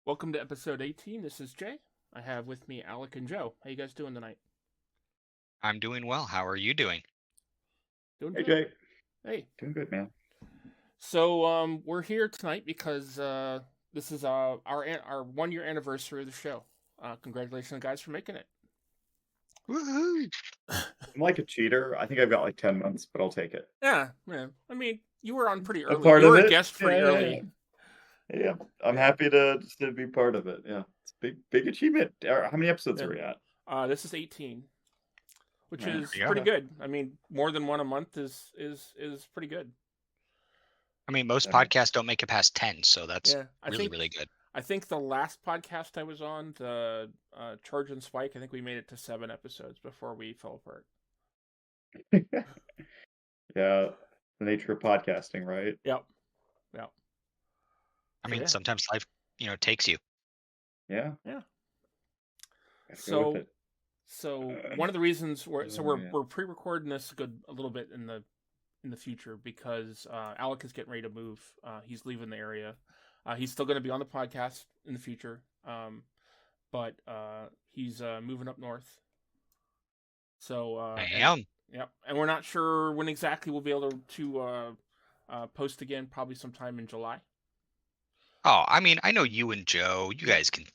Welcome to episode 18. This is Jay. I have with me Alec and Joe. How you guys doing tonight? I'm doing well. How are you doing? Doing Hey good. Jay, Hey. doing good, man. So we're here tonight because this is our 1 year anniversary of the show. Congratulations, guys, for making it. Woohoo! I'm like a cheater. I think I've got like 10 months, but I'll take it. Yeah. I mean, you were on pretty A early. part You of were a it? guest pretty Yeah, yeah, early. yeah. Yeah, I'm Yeah. happy to be part of it. Yeah, it's a big achievement. How many episodes Yeah. are we at? This is 18, which Man, is Yeah. pretty good. I mean, more than one a month is pretty good. I mean, most I mean, podcasts don't make it past 10, so that's Yeah. really good. I think the last podcast I was on, the Charge and Spike, I think we made it to 7 episodes before we fell apart. yeah, the nature of podcasting, right? Yep. I So, mean, yeah. sometimes life, takes you. Yeah, Yeah. gotta go with So it. one of the reasons we're Yeah. we're pre-recording this a little bit in the future because Alec is getting ready to move. He's leaving the area. He's still going to be on the podcast in the future, but he's moving up north. So I am. Yep, and we're not sure when exactly we'll be able to post again. Probably sometime in July. Oh, I mean, I know you and Joe. You guys can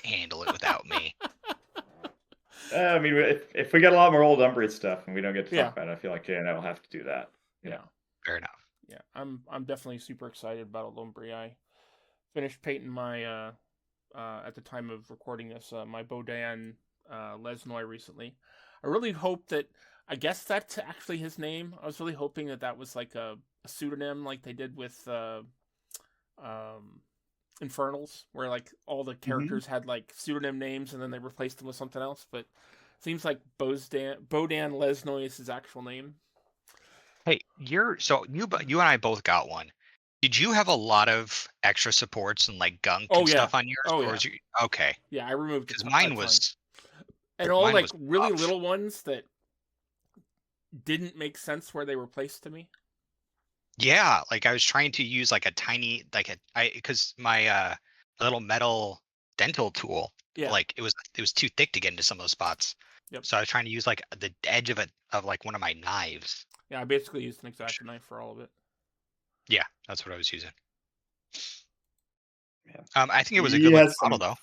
handle it without me. I mean, if we get a lot more old Umbreed stuff and we don't get to Yeah. talk about it, I feel like Jay and I will have to do that. Yeah. Fair enough. Yeah, I'm definitely super excited about Lumbri. I finished painting my at the time of recording this my Bodan Lesnoy recently. I really hope that I guess that's actually his name. I was really hoping that was like a pseudonym like they did with Infernals, where like all the characters had like pseudonym names and then they replaced them with something else. But it seems like Bodan Lesnoy is his actual name. Hey, you and I both got one. Did you have a lot of extra supports and like gunk and stuff on yours? Oh, or yeah. was you okay? Yeah, I removed Because a mine ton. was And all mine like was really rough. little ones that didn't make sense where they were placed to me. Yeah, like I was trying to use like a tiny because my little metal dental tool, Yeah. like it was too thick to get into some of those spots. Yep. So I was trying to use like the edge of like one of my knives. Yeah, I basically used an X-Acto knife for all of it. Yeah, that's what I was using. Yeah. I think it was a He good has model though.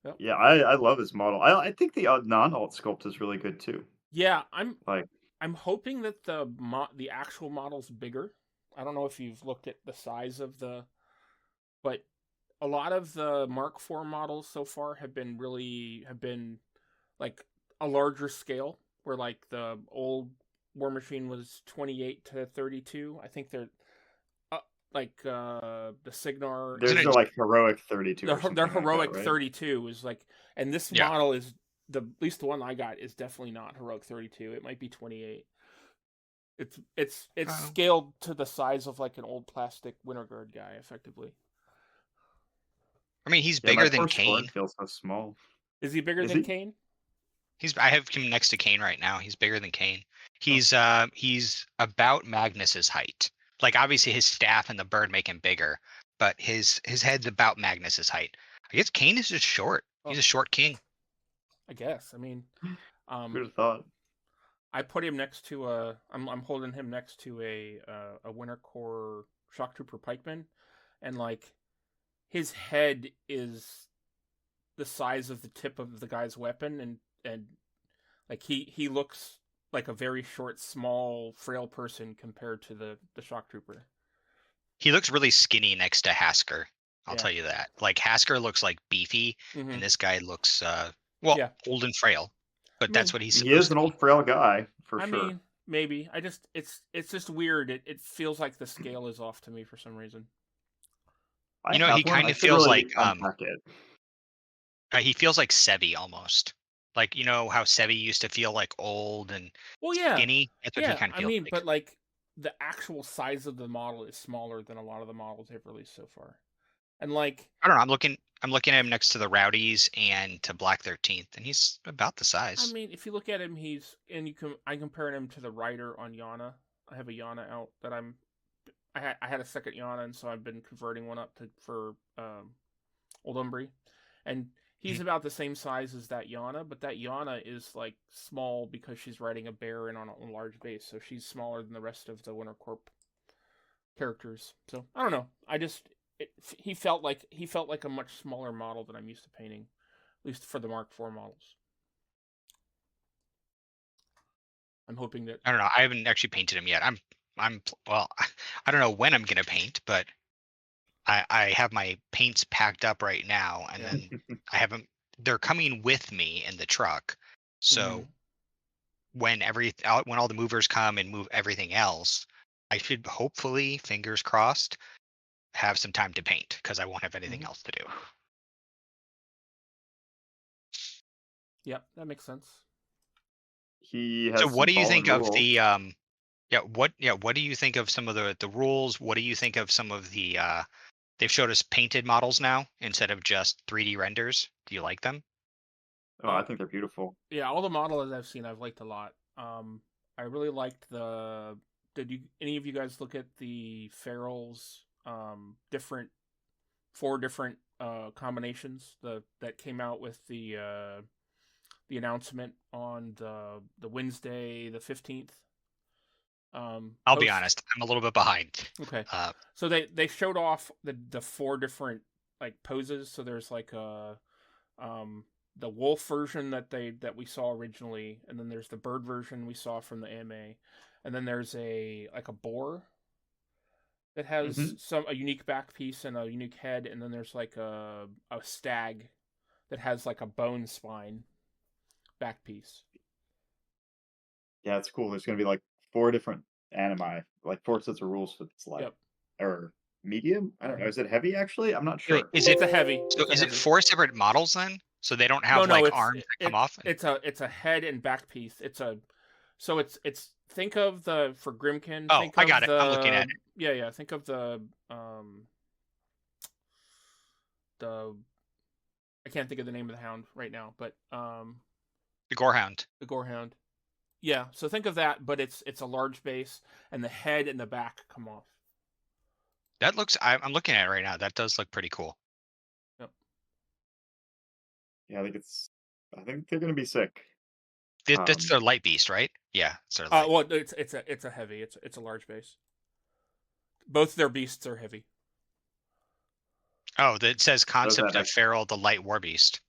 Yep. Yeah, I love his model. I think the non-alt sculpt is really good too. Yeah, Like, I'm hoping that the actual model's bigger. I don't know if you've looked at the size of but a lot of the Mark IV models so far have been like a larger scale, where like the old Warmachine was 28 to 32. I think they're the Signar. there's a like heroic 32 or something Their like heroic that, right? 32 is like, and this Yeah. model is at least the one I got is definitely not heroic 32. It might be 28. It's scaled to the size of like an old plastic winter guard guy, effectively. I mean, he's Yeah, bigger my than first sword Kane. feels so small. Is he bigger Is than he? Kane? I have him next to Kane right now. He's bigger than Kane. He's about Magnus's height. Like obviously his staff and the bird make him bigger, but his head's about Magnus's height. I guess Kane is just short. He's a short king. I guess. I mean, Who'd have thought? I put him next to I'm holding him next to a Winter Corps Shock Trooper Pikeman, and like his head is the size of the tip of the guy's weapon, and like he looks like a very short, small, frail person compared to the Shock Trooper. He looks really skinny next to Hasker. I'll Yeah. tell you that. Like Hasker looks like beefy, Mhm. and this guy looks Yeah. old and frail. But I that's mean, what he's He supposed is to an be. old frail guy for I sure. mean, maybe. It's just weird. It feels like the scale is off to me for some reason. You know, he kind of feels like he feels like Sevi almost. Like you know how Sevi used to feel like old and skinny. That's what he kind of feels like. But like the actual size of the model is smaller than a lot of the models they've released so far. And like I don't know. I'm looking at him next to the Rowdies and to Black 13th, and he's about the size. I mean, if you look at him, I'm comparing him to the Rider on Yana. I have a Yana out that I had a second Yana, and so I've been converting one up for Old Umbri, and he's about the same size as that Yana, but that Yana is like small because she's riding a bear and on a large base, so she's smaller than the rest of the Winter Corp characters. So I don't know. He felt like a much smaller model than I'm used to painting, at least for the Mark IV models. I'm hoping that I don't know. I haven't actually painted him yet. Well, I don't know when I'm gonna paint, but I have my paints packed up right now, and then I haven't. They're coming with me in the truck, so when all the movers come and move everything else, I should hopefully, fingers crossed, have some time to paint because I won't have anything else to do. Yep, that makes sense. He has So what do you think of rules. the what do you think of some of the rules? What do you think of some of the they've showed us painted models now instead of just 3D renders? Do you like them? Oh, I think they're beautiful. Yeah, all the models I've seen I've liked a lot. I really liked any of you guys look at the Feral's four different combinations that came out with the announcement on the Wednesday the 15th? I'll be honest, I'm a little bit behind. Okay. So they showed off the four different like poses. So there's like the wolf version that we saw originally, and then there's the bird version we saw from the AMA, and then there's a boar that has a unique back piece and a unique head, and then there's like a stag that has like a bone spine back piece. Yeah, it's cool. There's going to be like 4 different animi, like 4 sets of rules for this light. Or medium? I don't know. Is it heavy actually? I'm not sure. Wait, is It's a heavy. So is it 4 separate models then? So they don't have arms that come off? It's a head and back piece. It's think of for Grimkin. Oh, I got it. I'm looking at it. Yeah. Think of the I can't think of the name of the hound right now, but the Gorehound. The Gorehound. Yeah, so think of that, but it's a large base, and the head and the back come off. That looks. I'm looking at it right now. That does look pretty cool. Yep. Yeah, I think they're gonna be sick. That's their light beast, right? Yeah, it's their light. Well, it's a heavy. It's a large base. Both their beasts are heavy. Oh, it says concept of Feral, the light war beast.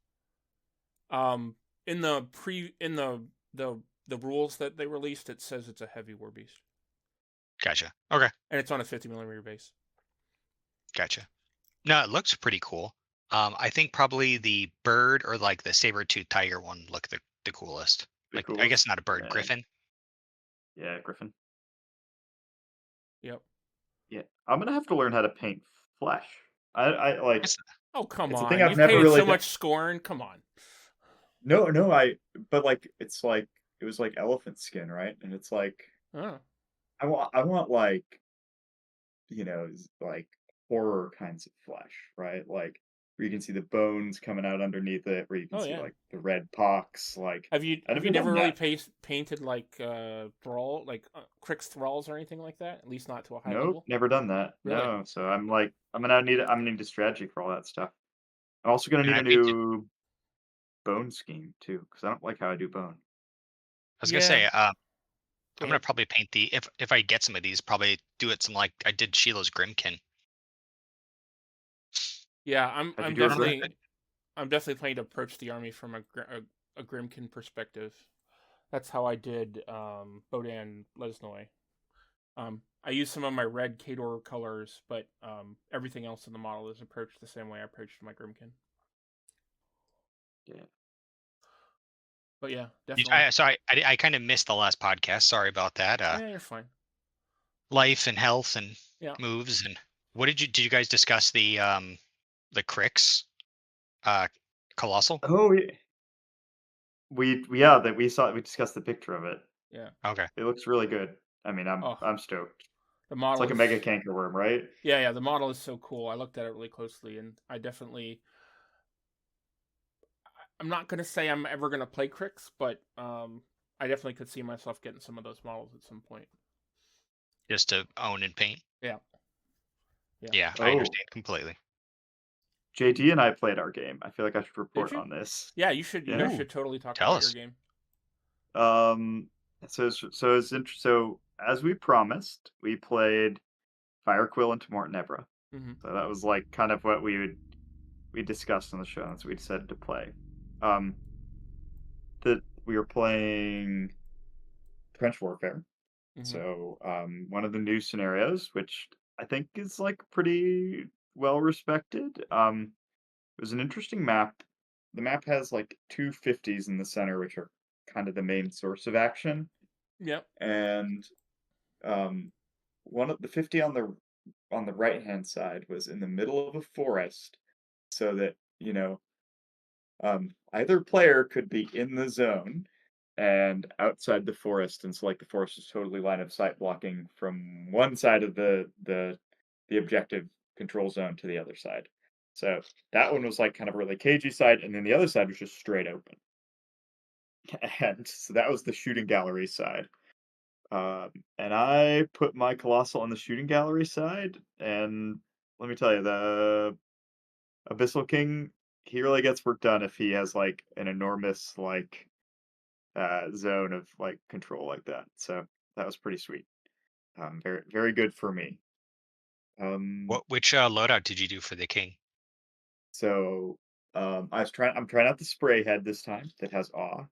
In the rules that they released, it says it's a heavy war beast. Gotcha. Okay. And it's on a 50mm base. Gotcha. No, it looks pretty cool. I think probably the bird or like the saber-toothed tiger one look the coolest. I guess not a bird, yeah. griffin. Yeah, griffin. Yep. Yeah, I'm gonna have to learn how to paint flesh. I like. Oh come on! Thing I've You've never painted really so much Scorn. Come on. No, but like it's like it was like elephant skin, right? And it's like I want like like horror kinds of flesh, right? Like where you can see the bones coming out underneath it, where you can see like the red pox. Like have you never really painted like thrall, like Crick's thralls or anything like that? At least not to a high level. Nope, never done that. Really? No, so I'm gonna need a strategy for all that stuff. I'm also gonna need a new bone scheme too, because I don't like how I do bone. I was gonna say, I'm gonna probably paint if I get some of these, probably do it some like I did Sheila's Grimkin. Yeah, I'm definitely planning to approach the army from a Grimkin perspective. That's how I did Bodan Lesnoy. I used some of my red Kador colors, but everything else in the model is approached the same way I approached my Grimkin. Yeah. But yeah, definitely. I kind of missed the last podcast. Sorry about that. Yeah, you're fine. Life and health and moves and what did you guys discuss the Cricks Colossal? Oh, we discussed the picture of it. Yeah. Okay. It looks really good. I mean, I'm stoked. The model it's like a mega cankerworm, right? Yeah. The model is so cool. I looked at it really closely, and I'm not gonna say I'm ever gonna play Cricks, but I definitely could see myself getting some of those models at some point. Just to own and paint. Yeah. Yeah, I understand completely. JD and I played our game. I feel like I should report you? on this. Yeah, you should. You Yeah. guys should totally talk Tell about your us. game. So as we promised, we played Firequill and Temort Nebra. Mm-hmm. So that was like kind of what we discussed on the show, and so we decided to play. That we were playing trench warfare. Mm-hmm. So one of the new scenarios, which I think is like pretty well respected. It was an interesting map. The map has like two 50s in the center, which are kind of the main source of action. Yep. And one of the 50 on the right hand side was in the middle of a forest, so that either player could be in the zone and outside the forest, and so like the forest is totally line of sight blocking from one side of the objective control zone to the other side. So that one was like kind of a really cagey side, and then the other side was just straight open. And so that was the shooting gallery side. And I put my Colossal on the shooting gallery side, and let me tell you, the Abyssal King, he really gets work done if he has like an enormous like zone of like control like that. So that was pretty sweet. Very very good for me. Which loadout did you do for the king? So I'm trying out the spray head this time that has awe.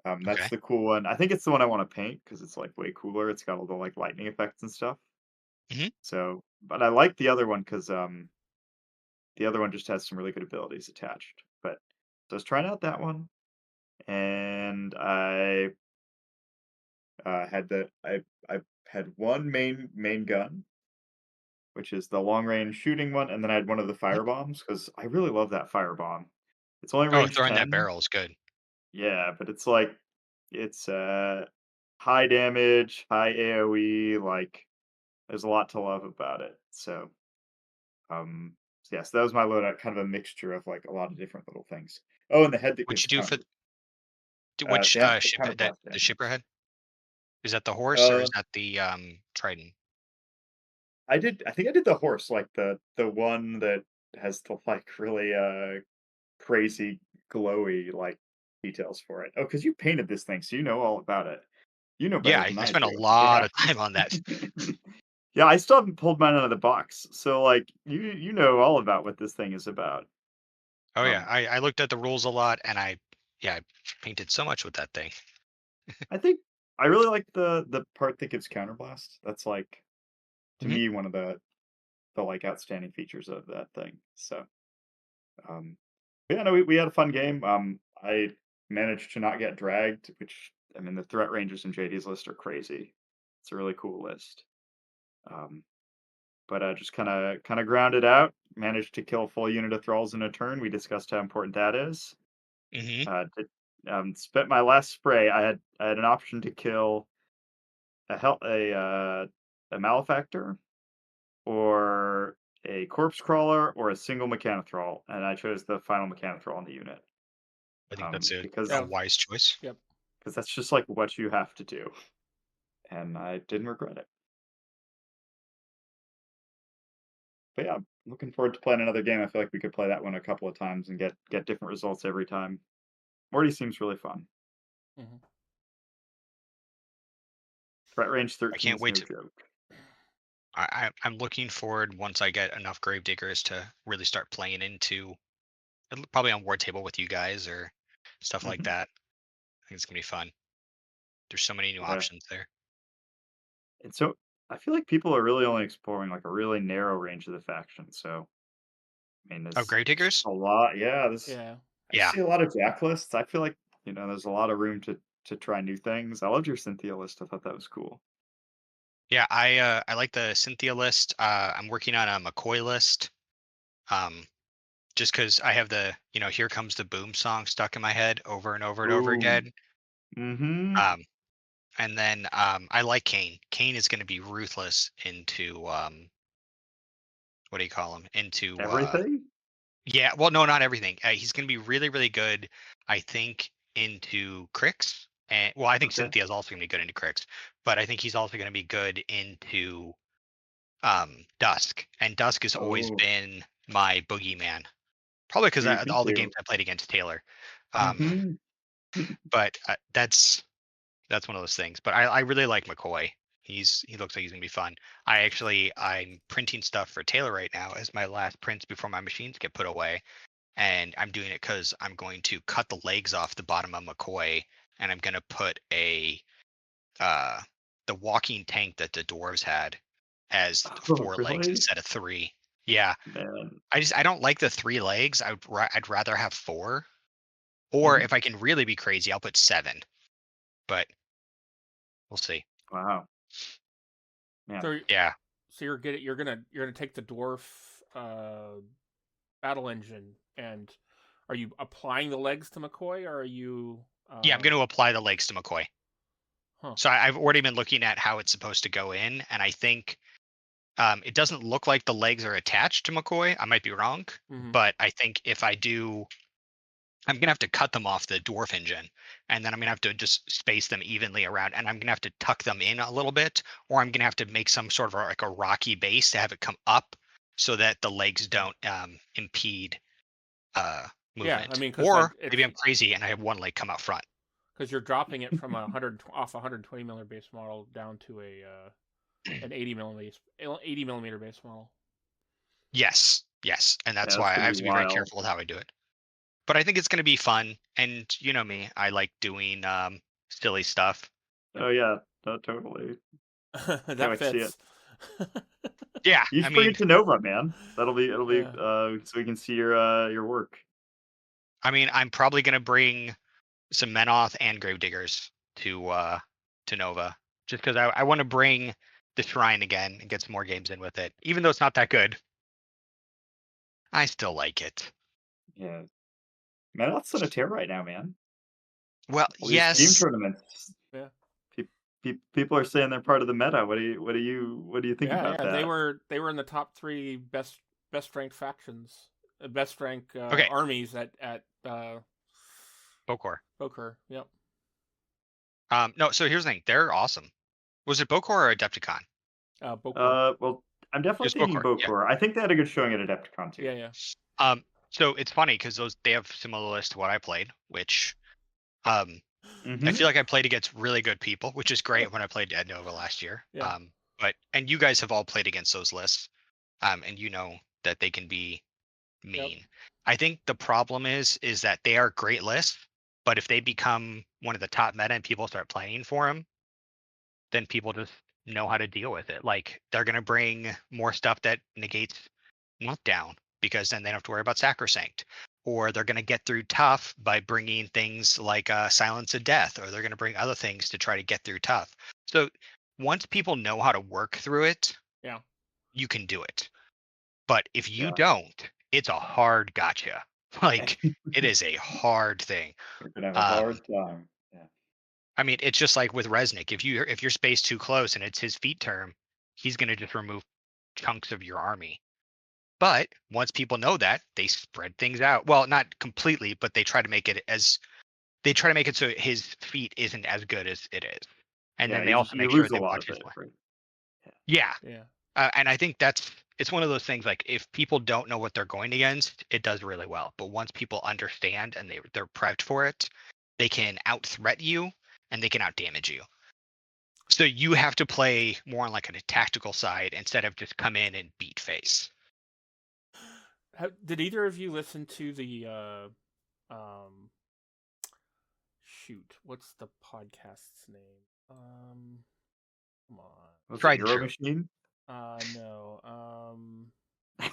That's Okay. the cool one. I think it's the one I want to paint because it's like way cooler. It's got all the like lightning effects and stuff. Mhm. So, but I like the other one because the other one just has some really good abilities attached. But so I was trying out that one, and I had one main gun, which is the long range shooting one, and then I had one of the Mhm. fire bombs because I really love that fire bomb. It's only Oh, range throwing that 10. barrel is good. Yeah, but it's like it's high damage, high AoE, like there's a lot to love about it. So yes, that was my loadout, kind of a mixture of like a lot of different little things. Oh, and the head that What'd gives you do for counter. which The ship that counterblast the damage. shipper head? Is that the horse or is Uh that the trident? I think I did the horse, like the one that has the like really crazy glowy like details for it. Oh, because you painted this thing, so you know all about it. You know Yeah, better than I I spent a do. lot Yeah. of time on that. Yeah, I still haven't pulled mine out of the box. So like you know all about what this thing is about. Oh yeah, Um I looked at the rules a lot, and I painted so much with that thing. I think I really like the part that gives counterblast. That's like to Mhm. me one of the like outstanding features of that thing. So um but yeah, no, we had a fun game. I managed to not get dragged, which I mean the threat ranges in JD's list are crazy. It's a really cool list. Um but just kind of grounded out, managed to kill a full unit of thralls in a turn. We discussed how important that is. Mhm. Did, spent my last spray. I had an option to kill a malefactor or a corpse crawler or a single mechanothrall, and I chose the final mechanothrall in the unit. I think that's a Because Yeah. wise choice. Yep. that's just like what you have to do, and I didn't regret it. But yeah, I'm looking forward to playing another game. I feel like we could play that one a couple of times and get different results every time. Morty seems really fun. Mm-hmm. Threat range I 13 can't is wait no to. joke. I'm looking forward once I get enough gravediggers to really start playing into probably on War Table with you guys or stuff like Mhm. that. I think it's gonna be fun. There's so many new Yeah. options there. And so I feel like people are really only exploring like a really narrow range of the faction. So I mean, Oh, there's just gravediggers? a lot. Yeah, this Yeah. I Yeah, see a lot of Jack lists. I feel like there's a lot of room to try new things. I loved your Cynthia list. I thought that was cool. yeah. I like the Cynthia list. I'm working on a McCoy list. Um, just because I have the "Here Comes the Boom" song stuck in my head over and over and over Ooh. again. Mm-hmm. Um, and then I like Kane. Kane is going to be ruthless into what do you call him? Into Everything. yeah. Well, no, not everything. He's going to be really, really good. I think into Crix. And well, I think Okay. Cynthia is also going to be good into Crix, but I think he's also going to be good into Dusk. And Dusk has always Oh. been my boogeyman. Probably because Me all the too. games I played against Taylor. Mhm. But that's one of those things. But I really like McCoy. He looks like he's gonna be fun. I'm printing stuff for Taylor right now as my last prints before my machines get put away, and I'm doing it because I'm going to cut the legs off the bottom of McCoy, and I'm gonna put the walking tank that the dwarves had as Oh, 4 legs really? instead of 3. Yeah, Man. I don't like the 3 legs. I'd rather have 4, or Mhm. if I can really be crazy, I'll put 7. But we'll see. Wow. Man. So Yeah, you're gonna take the dwarf battle engine, and are you applying the legs to McCoy, or are you? I'm going to apply the legs to McCoy. Huh. So I've already been looking at how it's supposed to go in, and I think it doesn't look like the legs are attached to McCoy. I might be wrong, Mhm. but I think if I do, I'm gonna have to cut them off the dwarf engine, and then I'm gonna have to just space them evenly around, and I'm gonna have to tuck them in a little bit, or I'm gonna have to make some sort of like a rocky base to have it come up so that the legs don't impede Yeah, movement. I mean, because like Or it's maybe I'm crazy and I have one leg come out front. because you're dropping it from 120 millimeter base model down to an 80 millimeter base model. Yes, and that's Yeah, that's why I gonna have be to be very wild. careful with how I do it. But I think it's gonna be fun, and you know me, I like doing silly stuff. Oh yeah, no, totally. Can't That wait to see it. fits. Yeah, You I should bring mean, it to Nova, man. It'll be Yeah. so we can see your work. I'm probably gonna bring some Menoth and Gravediggers to Nova, just because I want to bring the Shrine again and get some more games in with it. Even though it's not that good, I still like it. Yeah. Menoth's on a tear right now, man. Well, All these Steam yes, tournaments. Yeah. People are saying they're part of the meta. What do you think Yeah, about yeah. that? They were in the top 3 best ranked factions, best ranked okay, armies at Bokor. Poker. Yep. No, so here's the thing. They're awesome. Was it Bokor or Adepticon? Bokor. Well, I'm definitely Just thinking Bokor. Yeah. Bokor. I think they had a good showing at Adepticon too. Yeah, yeah. So it's funny because they have similar lists to what I played, which I Mm-hmm. feel like I played against really good people, which is great when I played at Nova last year. Yeah. And you guys have all played against those lists, and you know that they can be mean. Yep. I think the problem is that they are great lists, but if they become one of the top meta and people start playing for them, then people just know how to deal with it. Like they're gonna bring more stuff that negates knockdown because then they don't have to worry about sacrosanct. Or they're going to get through tough by bringing things like silence of death, or they're going to bring other things to try to get through tough. So once people know how to work through it, Yeah. you can do it. But if you Yeah. don't, it's a hard gotcha. Like it is a hard thing. We're gonna have a hard time. Yeah. I mean, it's just like with Resnick. If you're spaced too close and it's his feet term, he's going to just remove chunks of your army. But once people know that, they spread things out. Well, not completely, but they try to make it so his feet isn't as good as it is. And Yeah, then they also you make sure lose a they lot watch of his it, line. right? Yeah. Yeah. And I think it's one of those things like if people don't know what they're going against, it does really well. But once people understand and they're prepped for it, they can out threat you and they can out damage you. So you have to play more on like a tactical side instead of just come in and beat face. Did either of you listen to the shoot, what's the podcast's name? Come on. Was Tried it and true. Machine? No.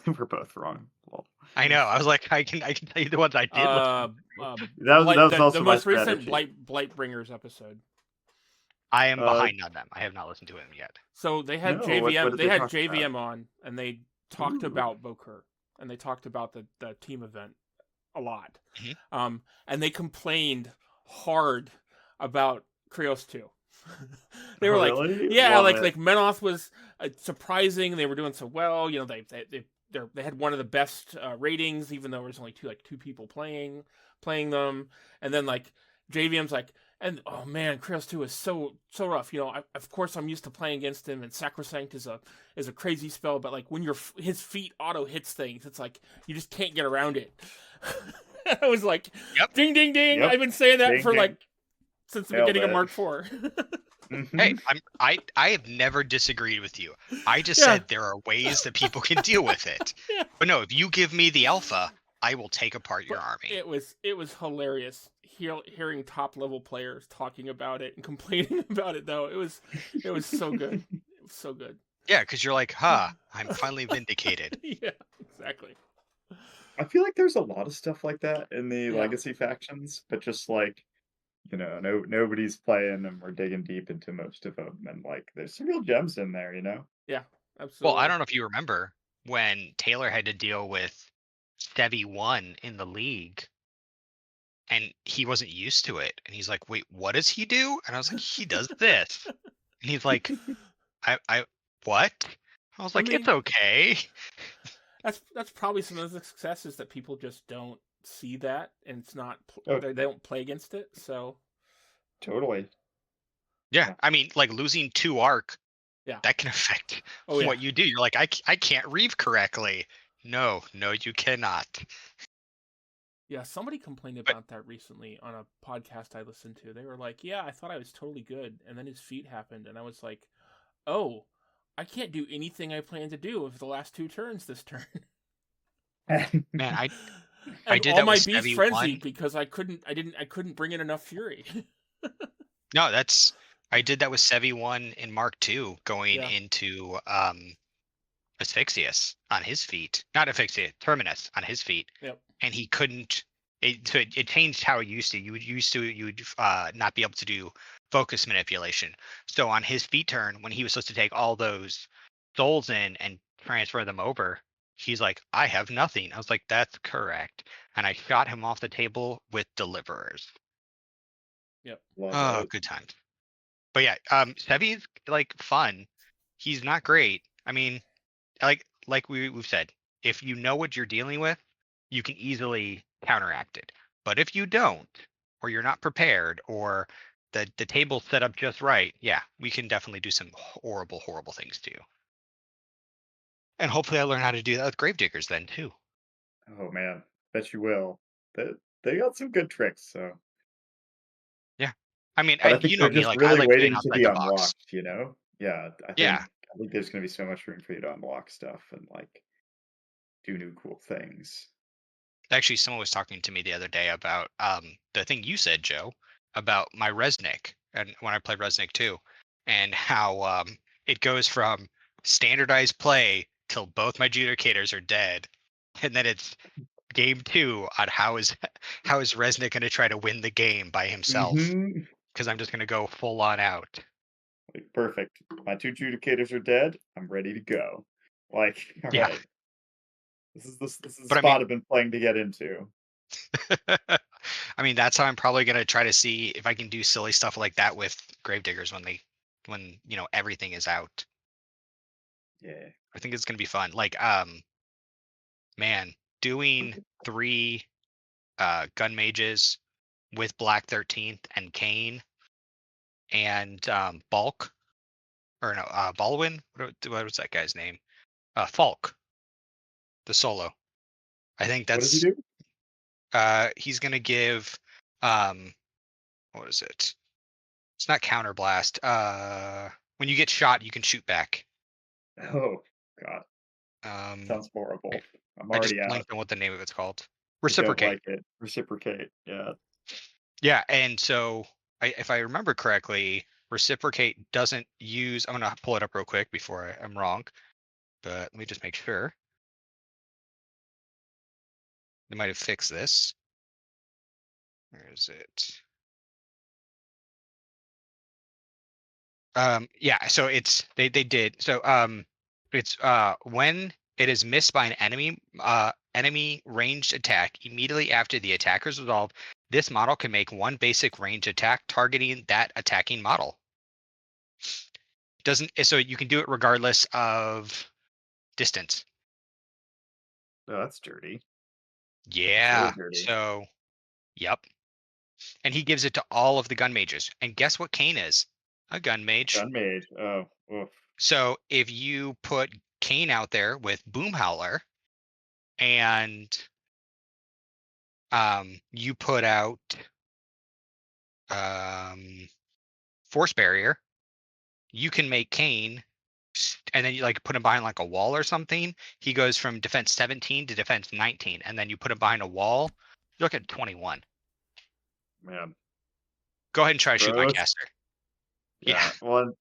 We're both wrong. Well, I know. I was like, I can tell you the ones I did listen to. that was also the my most recent strategy. Blightbringers episode. I am Uh, behind on them. I have not listened to them yet. So they had No, what JVM. did They they had talk JVM about? on, and they talked Ooh. about Bokur, and they talked about the team event a lot. Mhm. And they complained hard about Krios 2. They were like, Really? yeah, Love like it. Menoth was surprising. They were doing so well. You know, they had one of the best ratings, even though there was only two people playing them. And then like JVM's like, And oh man, Kratos 2 is so rough. You know, of course I'm used to playing against him, and Sacrosanct is a crazy spell. But like when his feet auto hits things, it's like you just can't get around it. I was like, Yep. ding ding ding. Yep. I've been saying that Ding, for ding. like since the Nailed beginning of it. Mark IV. Mhm. Hey, I have never disagreed with you. I just Yeah. said there are ways that people can deal with it. Yeah. But no, if you give me the alpha, I will take apart your But army. it was hilarious hearing top level players talking about it and complaining about it. Though it was so good. It was so good. Yeah, because you're like, I'm finally vindicated. Yeah, exactly. I feel like there's a lot of stuff like that in the Yeah. legacy factions, but just like, you know, nobody's playing and we're digging deep into most of them, and like there's some real gems in there, you know. Yeah, absolutely. Well, I don't know if you remember when Taylor had to deal with Stevie 1 in the league, and he wasn't used to it. And he's like, wait, what does he do? And I was like, he does this. And he's like, I what? I was like, it's mean- okay. That's probably some of the successes that people just don't see that, and it's not Oh. they don't play against it. So Totally. Yeah, I mean, like losing 2 arc, Yeah. that can affect Oh, yeah. what you do. You're like, I can't reave correctly. No, you cannot. Yeah, somebody complained But- about that recently on a podcast I listened to. They were like, "Yeah, I thought I was totally good, and then his feet happened, and I was like, oh, I can't do anything I plan to do with the last 2 turns this turn." Man, I And did all that my with beast Stevie frenzied 1. because I couldn't bring in enough fury. No, I did that with Sevi 1 in Mark 2 going Yeah. into Asphyxius on his feet. Not Asphyxius, Terminus on his feet. Yep. And he couldn't it changed how it used to. You would not be able to do focus manipulation. So on his feet turn, when he was supposed to take all those souls in and transfer them over, he's like, I have nothing. I was like, that's correct. And I shot him off the table with deliverers. Love Oh, it. good times. But yeah, Sevi's like fun. He's not great. I mean, like we've said, if you know what you're dealing with, you can easily counteract it. But if you don't, or you're not prepared, or the table's set up just right, yeah, we can definitely do some horrible things to you. And hopefully I learn how to do that with Gravediggers then too. Oh man, bet you will. They got some good tricks, so. I mean, But I and think you know they're me, just like I really like being waiting to outside be the box. unlocked, you know? Yeah, Yeah. I think there's gonna be so much room for you to unlock stuff and like do new cool things. Actually, someone was talking to me the other day about the thing you said, Joe, about my Resnick, and when I played Resnick too, and how it goes from standardized play till both my adjudicators are dead, and then it's game 2 on how is Resnick going to try to win the game by himself, Mhm. because I'm just going to go full on out. Like, perfect. My 2 adjudicators are dead. I'm ready to go. Like, all Yeah. right. This is the But I spot mean- I've been playing to get into. I mean, that's how I'm probably going to try to see if I can do silly stuff like that with Gravediggers when you know everything is out. Yeah. I think it's gonna be fun. Like, man, doing 3 gun mages with Black 13th and Kane and Bulk, or no, Baldwin. What was that guy's name? Falk, the solo. I think What does he that's do? he's gonna give what is it? It's not counterblast. When you get shot, you can shoot back. Oh god, sounds horrible. I'm I just already out. blanked on what the name of it's called. I don't Reciprocate. like it. Reciprocate. Yeah. Yeah, and so if I remember correctly, reciprocate doesn't use. I'm gonna pull it up real quick before I'm wrong, but let me just make sure. They might have fixed this. Where is it? Yeah, so it's they did. So it's when it is missed by an enemy ranged attack immediately after the attacker's resolve, this model can make one basic range attack targeting that attacking model. Doesn't so you can do it regardless of distance. Oh, that's dirty. Yeah. dirty. So, yep. and he gives it to all of the gun mages. And guess what Kane is? A gun mage. Gun mage. Oh, oof. So if you put Kane out there with Boom Howler and you put out Force Barrier, you can make Kane, and then you like put him behind like a wall or something. He goes from defense 17 to defense 19, and then you put him behind a wall. You look at 21. Man. Go ahead and try to shoot my Gross. caster. Yeah. Well,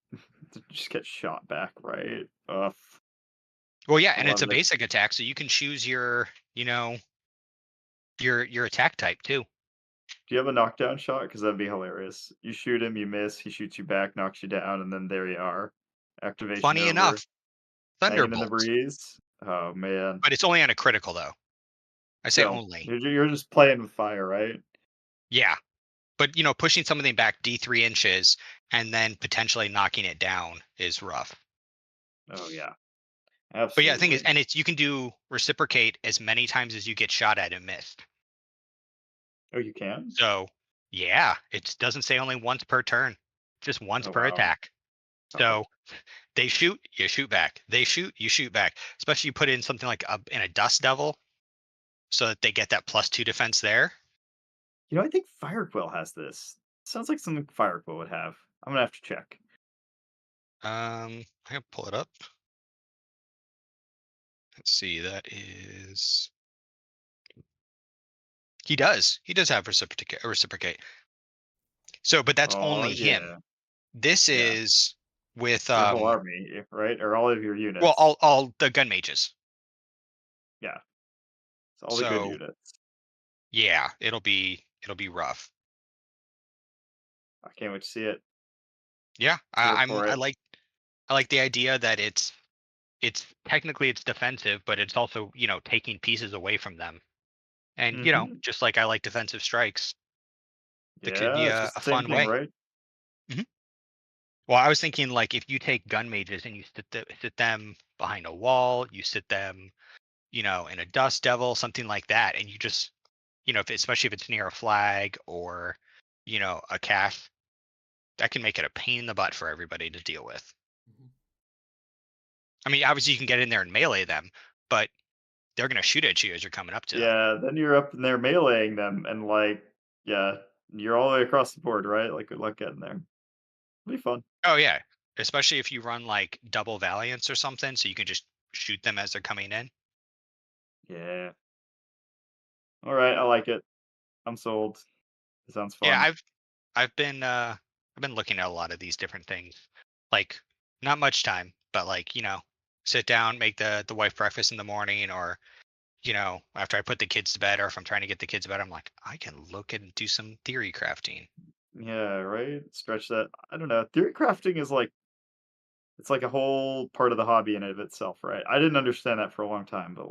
just get shot back, right? Ugh. Well, yeah, and it's a Love it. basic attack, so you can choose your, your attack type too. Do you have a knockdown shot? Because that'd be hilarious. You shoot him, you miss, he shoots you back, knocks you down, and then there you are. Activation Funny over. enough, Hanging in the Thunderbolt, breeze. Oh man. but it's only on a critical though. I say Still, only. you're just playing with fire, right? Yeah, but pushing something back D3 inches and then potentially knocking it down is rough. Oh yeah. But yeah, the thing is, Absolutely. and you can do reciprocate as many times as you get shot at and missed. Oh, you can? So yeah, it doesn't say only once per turn, just once Oh per wow. attack. Oh, So they shoot, you shoot back. They shoot, you shoot back. Especially you put in something like in a Dust Devil, so that they get that +2 defense there. I think Firequill has this. Sounds like something Firequill would have. I'm gonna have to check. I can pull it up. Let's see. That is. He does. He does have reciprocate. So, but that's Oh only him. yeah. This Yeah. is with Your whole army, right? Or all of your well, units. all the gun mages. Yeah. It's all the good So units. yeah, it'll be rough. I can't wait to see it. Yeah, Here I, I'm for I it. like I like the idea that it's technically it's defensive, but it's also taking pieces away from them. And Mm-hmm. just like I like defensive strikes, that could be Yeah, it's a, just a the same fun thing, way. right? Mhm. Well, I was thinking like if you take gun mages and you sit them behind a wall, you sit them, in a dust devil, something like that, and you just, especially if it's near a flag or, a cache, that can make it a pain in the butt for everybody to deal with. Mhm. I mean, obviously you can get in there and melee them, but they're gonna shoot at you as you're coming up to them. Yeah, then you're up in there meleeing them and yeah, you're all the way across the board, right? Like good luck getting there. It'll be fun. Oh yeah, especially if you run like double valiance or something, so you can just shoot them as they're coming in. Yeah. All right, I like it. I'm sold. It sounds Yeah, fun. I've been looking at a lot of these different things. Like not much time, but like, sit down, make the wife breakfast in the morning or, after I put the kids to bed or if I'm trying to get the kids to bed, I'm like, I can look and do some theory crafting. Yeah, right? Stretch that. I don't know. Theory crafting is like it's like a whole part of the hobby in and of itself, right? I didn't understand that for a long time, but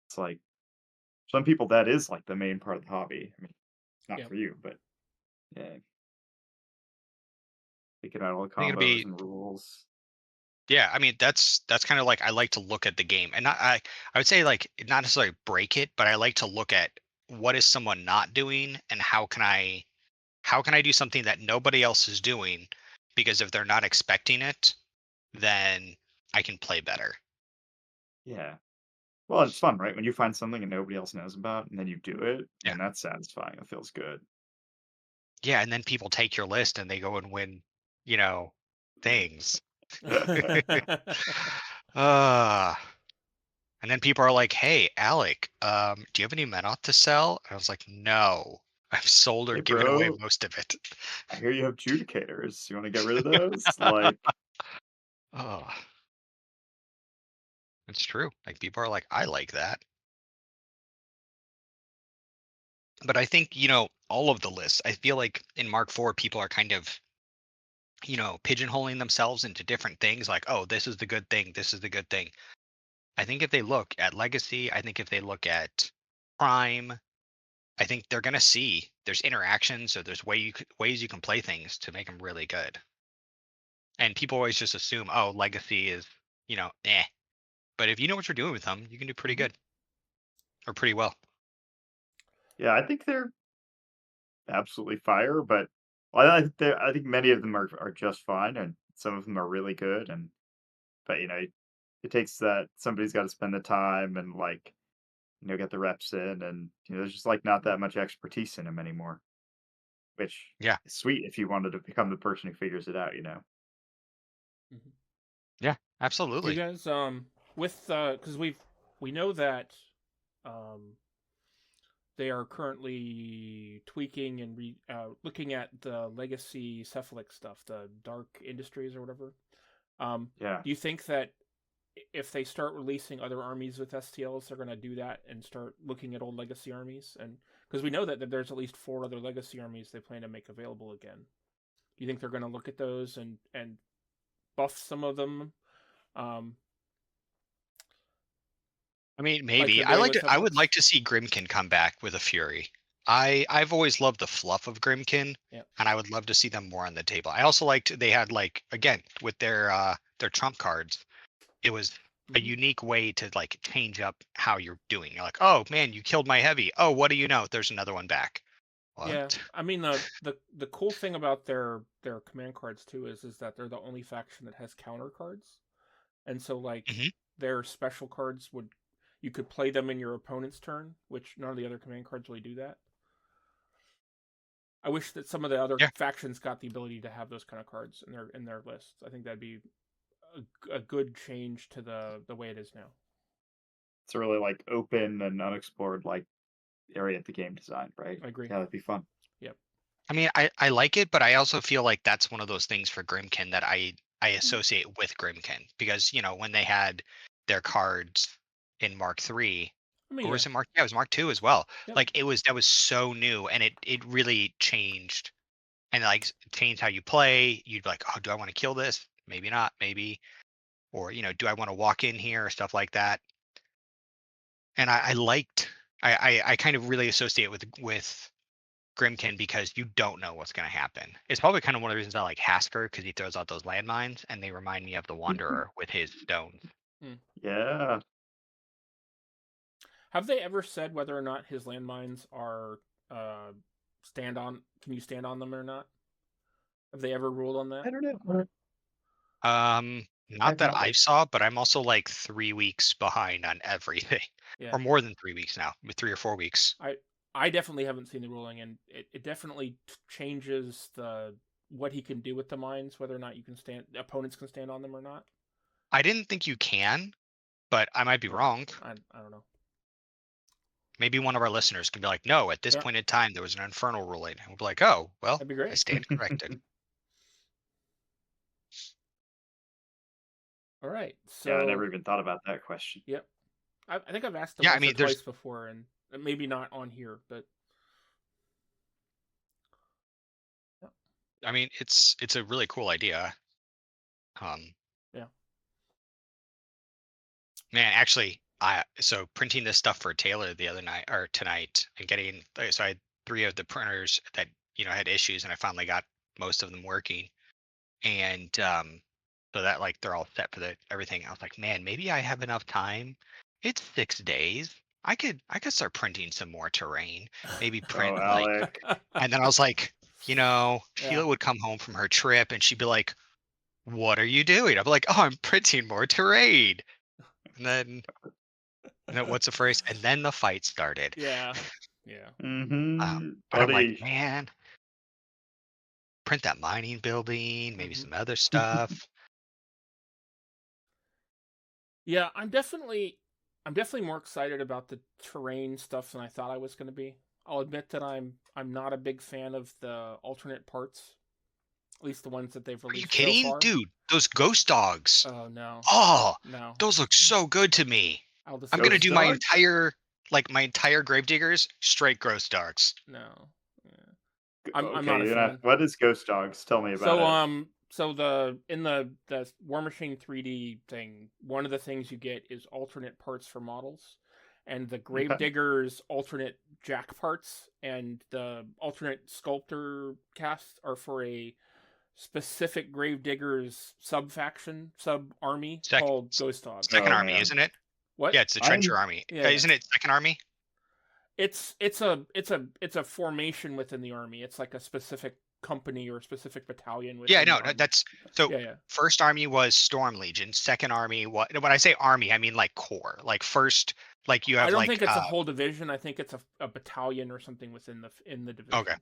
it's like some people that is like the main part of the hobby. I mean, it's not Yeah. for you, but yeah, thinking out all the I think it'll combos be and rules. yeah, I mean that's kind of like I like to look at the game and not I would say like not necessarily break it, but I like to look at what is someone not doing and how can I do something that nobody else is doing because if they're not expecting it, then I can play better. Yeah. Well, it's fun, right? When you find something and nobody else knows about, and then you do it, Yeah. man, that's satisfying. It feels good. Yeah, and then people take your list and they go and win, you know, things. uh and then people are like, "Hey, Alec, do you have any Menoth to sell?" And I was like, "No. I've sold or Hey, given away bro, most of it." I hear you have judicators. You want to get rid of those? Like, Oh, it's true. Like people are like, "I like that." But I think, all of the lists, I feel like in Mark 4 people are kind of, pigeonholing themselves into different things like, "Oh, this is the good thing. This is the good thing." I think if they look at Legacy, I think if they look at Prime, I think they're gonna see there's interactions, so there's ways you can play things to make them really good. And people always just assume, oh, Legacy is, eh. But if you know what you're doing with them, you can do pretty Mhm. good or pretty well. Yeah, I think they're absolutely fire, but I think many of them are just fine, and some of them are really good. But it takes that somebody's got to spend the time and get the reps in, and there's just not that much expertise in them anymore, which Yeah. is sweet if you wanted to become the person who figures it out. Mm-hmm. Yeah, You absolutely. guys, with because we know that um they are currently tweaking and looking at the legacy cephalic stuff, the dark industries or whatever. Yeah. Do you think that if they start releasing other armies with STLs, they're going to do that and start looking at old legacy armies? And because we know that there's at least 4 other legacy armies they plan to make available again. Do you think they're going to look at those and buff some of them? I mean, Like maybe. they're doing with I would Cephalics? like to see Grimkin come back with a Fury. I've always loved the fluff of Grimkin, Yeah. and I would love to see them more on the table. I also liked they had again with their trump cards, it was a Mhm. unique way to change up how you're doing. You're like, oh man, you killed my heavy. Oh, what do you know? There's another one back. Yeah, What? I mean the cool thing about their command cards too is that they're the only faction that has counter cards, and so Hmm. their special cards you could play them in your opponent's turn, which none of the other command cards really do that. I wish that some of the other Yeah. factions got the ability to have those kind of cards in their lists. I think that'd be a good change to the way it is now. It's a really open and unexplored area of the game design, right? I agree. Yeah, that'd be fun. Yep. I mean, I like it, but I also feel like that's one of those things for Grimkin that I associate with Grimkin because when they had their cards in Mark III, I mean, or was yeah. it Mark? Yeah, it was Mark II as well. Yep. That was so new, and it really changed and changed how you play. You'd be like, oh, do I want to kill this? Maybe not, maybe, or do I want to walk in here or stuff like that? And I liked I kind of really associate with Grimkin because you don't know what's going to happen. It's probably kind of one of the reasons I like Hasker because he throws out those landmines and they remind me of the Wanderer with his stones. Yeah. Have they ever said whether or not his landmines are stand on? Can you stand on them or not? Have they ever ruled on that? I don't know. Not that I saw, but I'm also 3 weeks behind on everything, Yeah. or more than 3 weeks now, 3 or 4 weeks. I definitely haven't seen the ruling, and it definitely changes what he can do with the mines, whether or not opponents can stand on them or not. I didn't think you can, but I might be wrong. I don't know. Maybe one of our listeners can be like, no, at this point in time, there was an infernal ruling. And we'll be like, oh, well, That'd be great. I stand corrected. All right. So Yeah, I never even thought about that question. Yep. I think I've asked it Yeah, I once mean, or twice before, and maybe not on here, but I mean, it's a really cool idea. Yeah. Man, actually, so printing this stuff for Taylor the other night or tonight and getting so I had 3 of the printers that had issues and I finally got most of them working, and so that they're all set for everything. I was like, man, maybe I have enough time. It's 6 days. I could start printing some more terrain. Maybe print Alec. and then I was like, Yeah. Sheila would come home from her trip and she'd be like, what are you doing? I'd be like, oh, I'm printing more terrain. And then what's the phrase? And then the fight started. Yeah. Yeah. But I'm like, man, print that mining building, maybe some other stuff. Yeah, I'm definitely more excited about the terrain stuff than I thought I was going to be. I'll admit that I'm not a big fan of the alternate parts, at least the ones that they've Are you released kidding? so far. Dude, those ghost dogs. Oh no. Oh, No. those look so good to me. I'm going to do my entire Gravediggers straight ghost dogs. No. Yeah. I'm not a fan. What is Ghost Dogs? Tell me about it. So in the Warmachine 3D thing, one of the things you get is alternate parts for models, and the Gravediggers alternate jack parts and the alternate sculptor casts are for a specific Gravediggers sub army called Ghost Dogs. Second Army, isn't it? What? Yeah, it's the Trencher Army. Yeah, isn't it Second Army? It's a formation within the army. It's like a specific company or a specific battalion within Yeah, the no, army. that's so. Yeah. First army was Storm Legion. Second army, when I say army, I mean like corps. Like first, like you have I don't like think it's a whole division. I think it's a battalion or something within the division. okay.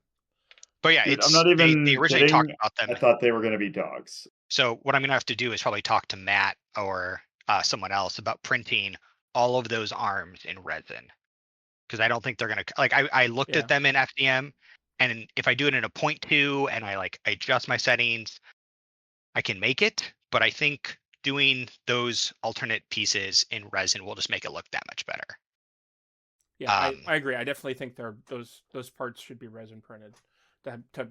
But yeah, Dude, it's I'm not even they originally kidding. talked about them. I thought they were going to be dogs. So what I'm gonna have to do is probably talk to Matt or someone else about printing all of those arms in resin, because I don't think they're gonna like. I looked Yeah. at them in FDM, and if I do it in a 0.2 and I adjust my settings, I can make it. But I think doing those alternate pieces in resin will just make it look that much better. Yeah, I agree. I definitely think those parts should be resin printed to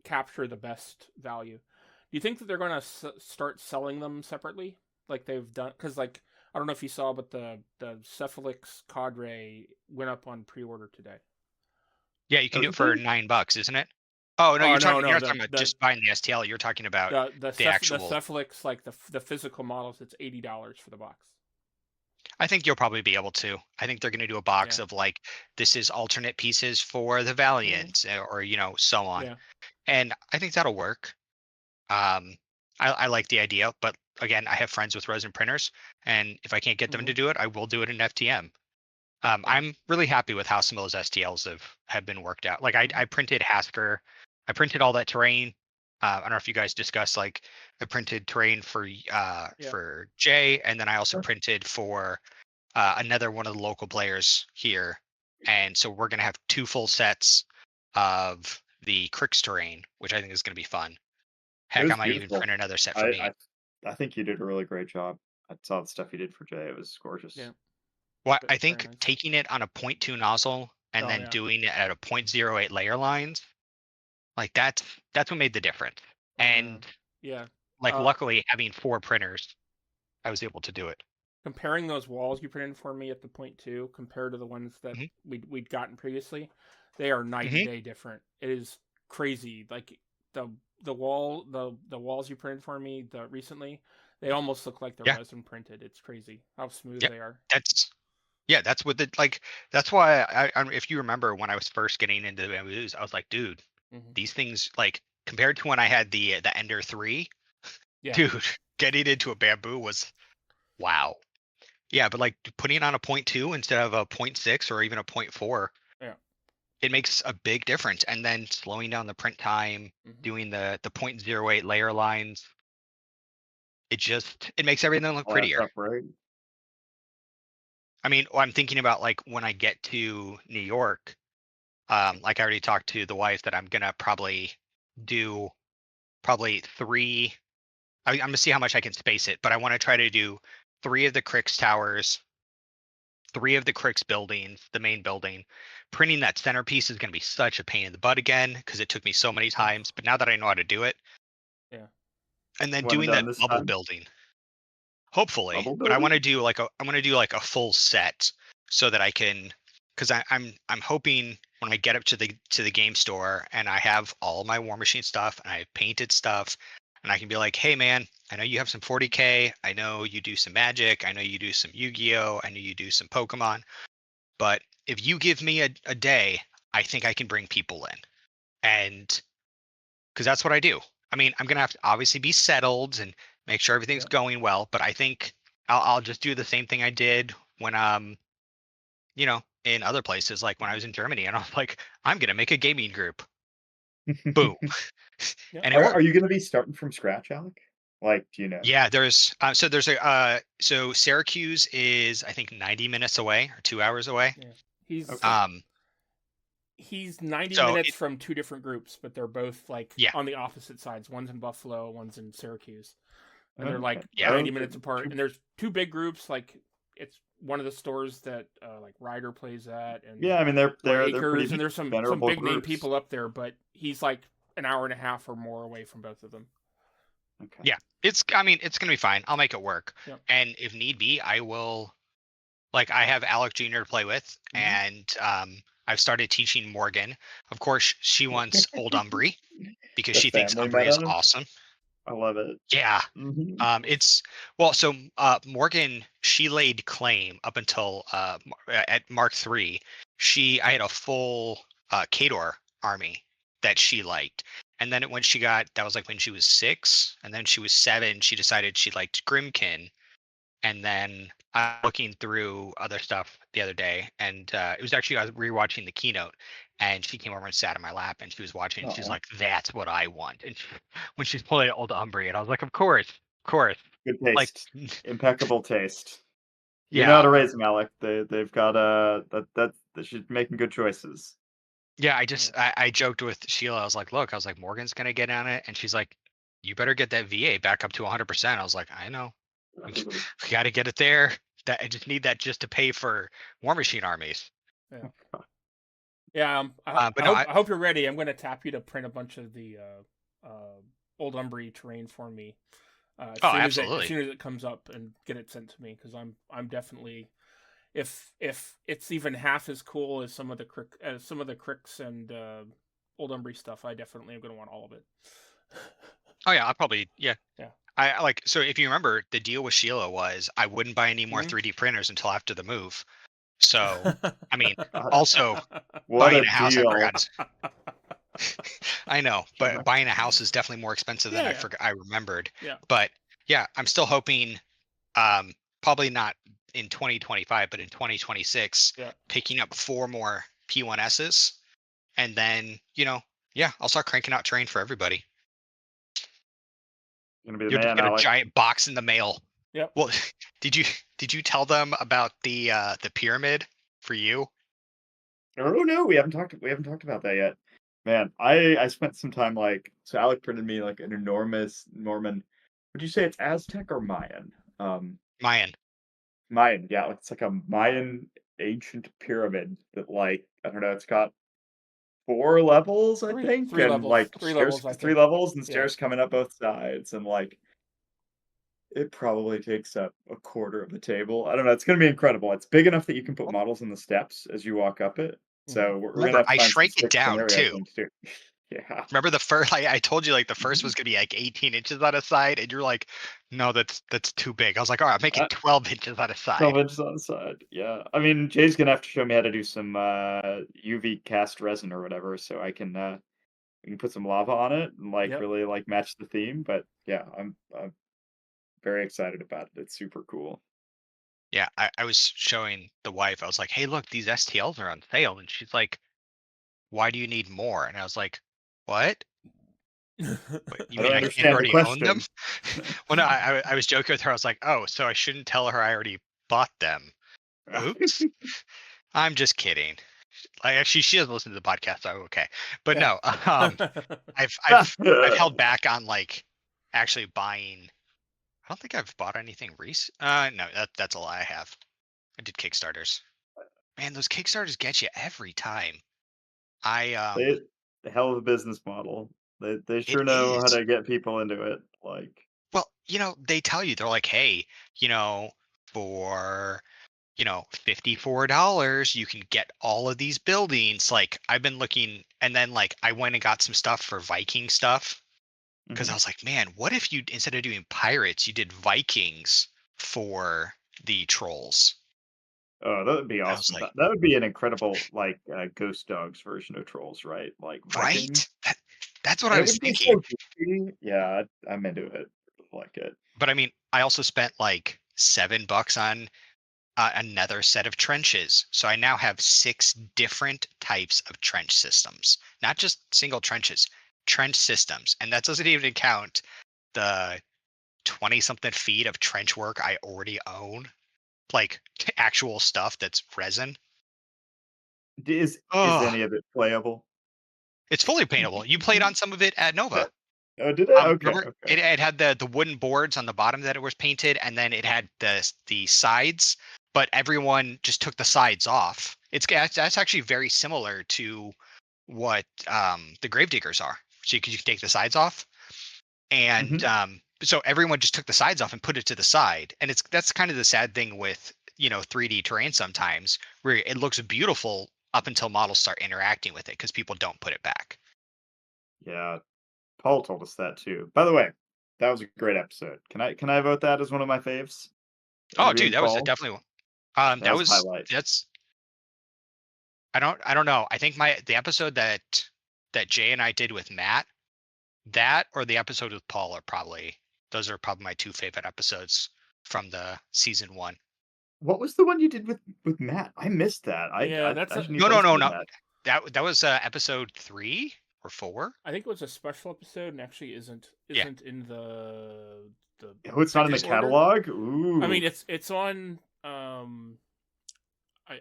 capture the best value. Do you think that they're going to start selling them separately, like they've done? Because I don't know if you saw, but the Cephalix Cadre went up on pre-order today. Yeah, you can do it for $9, isn't it? Oh no, you're not talking about just buying the STL. You're talking about the actual Cephalix, like the physical models. It's $80 for the box. I think you'll probably be able to. I think they're going to do a box of this is alternate pieces for the Valiant or so on. Yeah. And I think that'll work. I like the idea, but again, I have friends with resin printers, and if I can't get them to do it, I will do it in FTM. I'm really happy with how some of those STLs have been worked out. Like I printed Hasker, I printed all that terrain. I don't know if you guys discussed, I printed terrain for Jay, and then I also printed for another one of the local players here. And so we're gonna have 2 full sets of the Crix terrain, which I think is gonna be fun. Heck, I might even print another set for me. I think you did a really great job. I saw the stuff you did for Jay. It was gorgeous. Yeah. Well, I think taking it on a 0.2 nozzle and then doing it at a 0.08 layer lines, that's what made the difference. And luckily having 4 printers, I was able to do it. Comparing those walls you printed for me at the 0.2 compared to the ones that we'd gotten previously, they are night and day different. It is crazy. Like the walls you printed for me recently, they almost look like they're resin printed. It's crazy how smooth they are. That's what that's why I if you remember when I was first getting into the bamboos, I was like, dude, these things, compared to when I had the Ender 3, dude, getting into a bamboo was wow. Yeah, but putting it on a 0.2 instead of a 0.6 or even a 0.4, it makes a big difference. And then slowing down the print time, doing the 0.08 layer lines, it makes everything look prettier. I mean, I'm thinking about when I get to New York, I already talked to the wife that I'm gonna probably do 3. I'm gonna see how much I can space it, but I want to try to do 3 of the Crix towers, 3 of the Crix buildings, the main building. Printing that centerpiece is gonna be such a pain in the butt again because it took me so many times. But now that I know how to do it, and then doing that bubble building. Hopefully, but I want to do a full set so that I can, because I'm hoping when I get up to the game store and I have all my Warmachine stuff and I have painted stuff, and I can be like, hey man, I know you have some 40K, I know you do some Magic, I know you do some Yu-Gi-Oh, I know you do some Pokemon, but if you give me a day, I think I can bring people in, and because that's what I do. I mean, I'm gonna have to obviously be settled and make sure everything's going well, but I think I'll just do the same thing I did when in other places, like when I was in Germany, and I was like, I'm gonna make a gaming group. Boom. And are you gonna be starting from scratch, Alec? Do you know? Yeah, there's so Syracuse is, I think, 90 minutes away or 2 hours away. Yeah. He's 90 minutes from 2 different groups, but they're both on the opposite sides. One's in Buffalo, one's in Syracuse. And they're 90 minutes apart. And there's 2 big groups. It's one of the stores that Ryder plays at, and I mean they're Acres, and there's some big name groups. people up there, but he's an hour and a half or more away from both of them. Okay. Yeah, it's gonna be fine. I'll make it work. Yep. And if need be, I will. I have Alec Jr. to play with, and I've started teaching Morgan. Of course, she wants Old Umbry because she thinks Umbry is awesome. I love it. Yeah. So Morgan, she laid claim up until at Mark 3. I had a full Kador army that she liked. And then when that was like when she was 6, and then she was 7, she decided she liked Grimkin. And then I was looking through other stuff the other day, and it was actually, I was rewatching the keynote, and she came over and sat on my lap, and she was watching, and she's like, "That's what I want." And when she's pulling Old Umbry, and I was like, "Of course, of course." Good Like, taste. Impeccable taste. You know how yeah, to raise them, Alec. They've got that she's making good choices. yeah. I joked with Sheila. I was like, "Look," I was like, "Morgan's gonna get on it," and she's like, "You better get that VA back up to 100%." I was like, "I know, we got to get it there. That I just need that just to pay for Warmachine armies." Yeah. Yeah, But no, I hope you're ready. I'm going to tap you to print a bunch of the Old Umbry terrain for me. As absolutely. As soon as it comes up, and get it sent to me, because I'm definitely, if it's even half as cool as some of the Cricks and Old Umbry stuff, I definitely am going to want all of it. Oh yeah, I'll probably Yeah. I like, so if you remember, the deal with Sheila was I wouldn't buy any more 3D printers until after the move. So I mean, also What buying a a house, I deal! forgot. I know, but buying a house is definitely more expensive than I remembered. Yeah. But yeah, I'm still hoping, probably not in 2025, but in 2026, picking up 4 more P1Ss, and then I'll start cranking out terrain for everybody. Gonna be the You'll just man, get a Alec. giant box in the mail. Yep. Well, did you tell them about the pyramid for you? Oh no, we haven't talked about that yet. Man, I spent some time so Alec printed me like an enormous Norman. Would you say it's Aztec or Mayan? Mayan. Mayan, yeah, it's like a Mayan ancient pyramid that I don't know, it's got 4 levels, I think, three and levels. Three stairs, levels, I 3 think. levels and Yeah. stairs coming up both sides, and it probably takes up a quarter of the table. I don't know. It's going to be incredible. It's big enough that you can put models in the steps as you walk up it. So we're going to have to I find some shrank it stick down scenario too. things too. Yeah. Remember the first? I told you, like, the first was gonna be like 18 inches on a side, and you're like, "No, that's too big." I was like, "All right, I'm making 12 inches on a 12 side." inches on the side. Yeah. I mean, Jay's going to have to show me how to do some UV cast resin or whatever, so I can we can put some lava on it and really match the theme. But yeah, I'm very excited about it. It's super cool. Yeah, I was showing the wife. I was like, "Hey, look, these STLs are on sale," and she's like, "Why do you need more?" And I was like, "What? Wait, you I mean don't I can't understand the already own them?" question. Well, no, I was joking with her. I was like, "Oh, so I shouldn't tell her I already bought them." Oops. I'm just kidding. Like, actually, she doesn't listen to the podcast, so okay. But no, I've held back on actually buying. I don't think I've bought anything recent. No, that's a lie. I have. I did Kickstarters. Man, those Kickstarters get you every time. They a hell of a business model. They It sure know how is. to get people into it. Well, they tell you, they're like, hey, for $54, you can get all of these buildings. Like, I've been looking, and then I went and got some stuff for Viking stuff, because I was like, man, what if you, instead of doing pirates, you did Vikings for the trolls? Oh, that would be I was awesome. like, That would be an incredible Ghost Dogs version of Trolls, right? Like Vikings. right? That's what And I it was would be thinking. so goofy. Yeah, I'm into it. I like it. But I mean, I also spent like $7 on another set of trenches. So I now have 6 different types of trench systems, not just single trenches, trench systems. And that doesn't even count the 20 something feet of trench work I already own, like actual stuff that's resin. Is Oh, any of it playable? it's fully paintable. You played on some of it at Nova. Oh, did it? Okay, Remember, okay. it had the wooden boards on the bottom that it was painted, and then it had the sides, but everyone just took the sides off. That's actually very similar to what the Gravediggers are. So you can take the sides off, and so everyone just took the sides off and put it to the side. And that's kind of the sad thing with 3D terrain sometimes, where it looks beautiful up until models start interacting with it because people don't put it back. Yeah, Paul told us that too. By the way, that was a great episode. Can I vote that as one of my faves? Oh, dude, Interviewing that was Paul. definitely one. That was a highlight. I don't know. I think the episode that Jay and I did with Matt, that or the episode with Paul those are probably my two favorite episodes from the season 1. What was the one you did with Matt? I missed that. Yeah, I should need No, to listen to no. that. That was episode 3 or 4. I think it was a special episode and actually isn't in the Oh, it's not in the catalog? Ooh. I mean, it's on.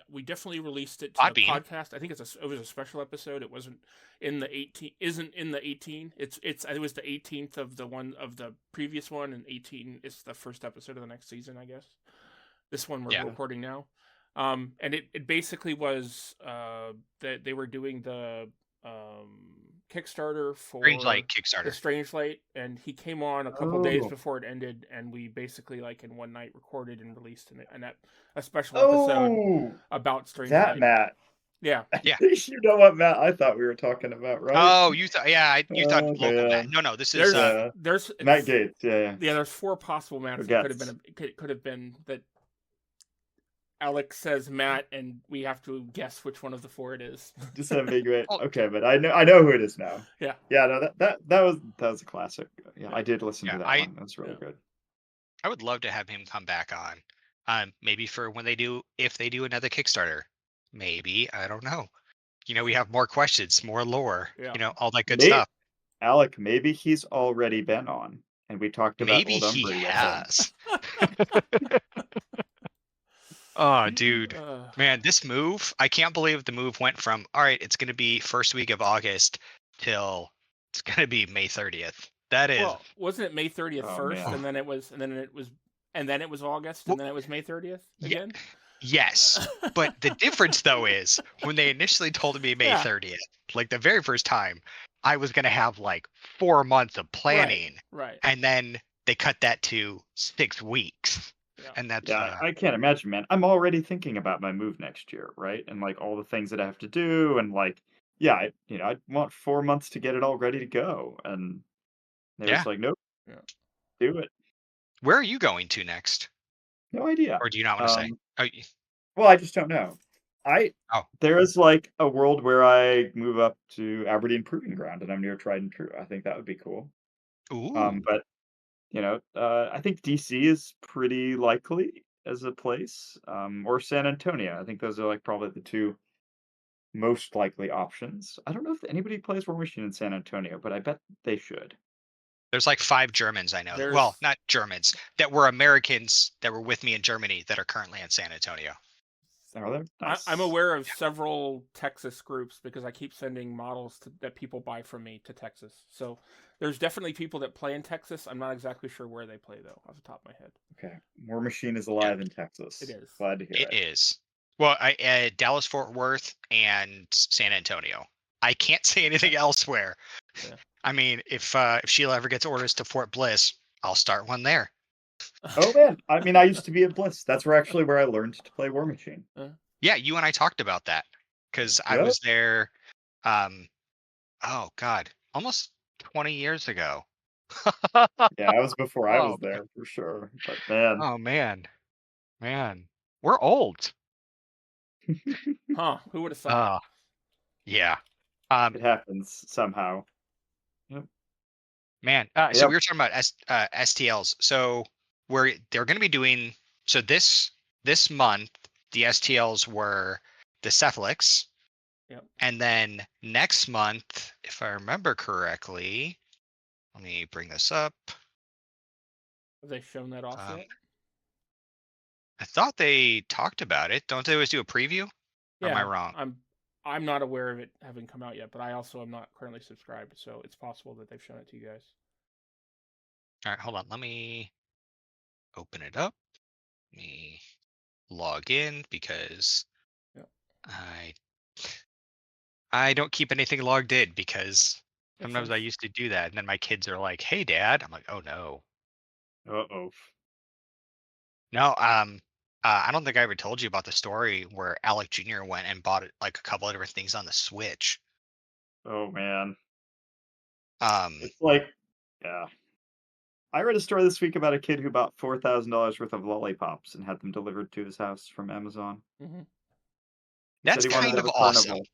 We definitely released it to the podcast. I think it was a special episode. It wasn't in the 18. Isn't in the 18. It was the 18th of the previous one, and 18 is the first episode of the next season, I guess. This one we're recording now. And it basically was that they were doing the Kickstarter for the Strange Light, and he came on a couple days before it ended, and we basically in one night recorded and released a special episode about Strange Light. Matt. Yeah. You know what, Matt? I thought we were talking about, right? Oh, you thought? Yeah, you thought local Matt. No, this is there's Matt Gates. Yeah. There's 4 possible Matts. It could have been that Alec says Matt, and we have to guess which one of the 4 it is. Just ambiguous. Okay, but I know who it is now. Yeah. Yeah. No, that was a classic. Yeah, I did listen to that one. That's really good. I would love to have him come back on. Maybe for if they do another Kickstarter. Maybe, I don't know. We have more questions, more lore. All that good stuff. Alec, maybe he's already been on, and we talked about maybe Old he Umbry has. Oh, dude. Man, this move, I can't believe the move went from, all right, it's going to be first week of August till it's going to be May 30th. That is. Well, wasn't it May 30th first, and then it was August, and then it was May 30th again? Yes. But the difference, though, is when they initially told me May 30th, the very first time, I was going to have 4 months of planning. Right. And then they cut that to 6 weeks. Yeah. And that's I can't imagine, man. I'm already thinking about my move next year, right? And all the things that I have to do, and I want 4 months to get it all ready to go. And they were nope, do it. Where are you going to next? No idea. Or do you not want to say? Well, I just don't know. There is a world where I move up to Aberdeen Proving Ground, and I'm near Tried and True. I think that would be cool. Ooh. But I think DC is pretty likely as a place, or San Antonio. I think those are probably the 2 most likely options. I don't know if anybody plays Warmachine in San Antonio, but I bet they should. There's 5 Germans I know. Well, not Germans, that were Americans that were with me in Germany that are currently in San Antonio. Are there? Nice. I'm aware of several Texas groups because I keep sending models that people buy from me to Texas. So there's definitely people that play in Texas. I'm not exactly sure where they play, though, off the top of my head. Okay. Warmachine is alive in Texas. It is. Glad to hear it. It is. Well, Dallas, Fort Worth, and San Antonio. I can't say anything elsewhere. Yeah. I mean, if Sheila ever gets orders to Fort Bliss, I'll start one there. Oh man, I mean, I used to be at Bliss. That's where I learned to play Warmachine. Yeah, you and I taled about that because I was there. Oh God, almost 20 years ago. Yeah, I was before I was there for sure. But man, oh man, we're old. Huh? Who would have thought? Yeah. It happens somehow. Yep. Man, so we were talking about STLs. So they're going to be doing this month. The STLs were the Cephalics. Yep. And then next month, if I remember correctly, let me bring this up. Have they shown that off yet? I thought they talked about it. Don't they always do a preview? Yeah, or am I wrong? I'm not aware of it having come out yet, but I also am not currently subscribed, so it's possible that they've shown it to you guys. All right, hold on. Let me open it up. Let me log in because I don't keep anything logged in because sometimes I used to do that, and then my kids are like, "Hey, Dad," I'm like, "Oh no." Uh-oh. No, I don't think I ever told you about the story where Alec Jr. went and bought a couple of different things on the Switch. Oh man. It's yeah. I read a story this week about a kid who bought $4,000 worth of lollipops and had them delivered to his house from Amazon. Mm-hmm. He said That's he wanted to kind have of a awesome. carnival.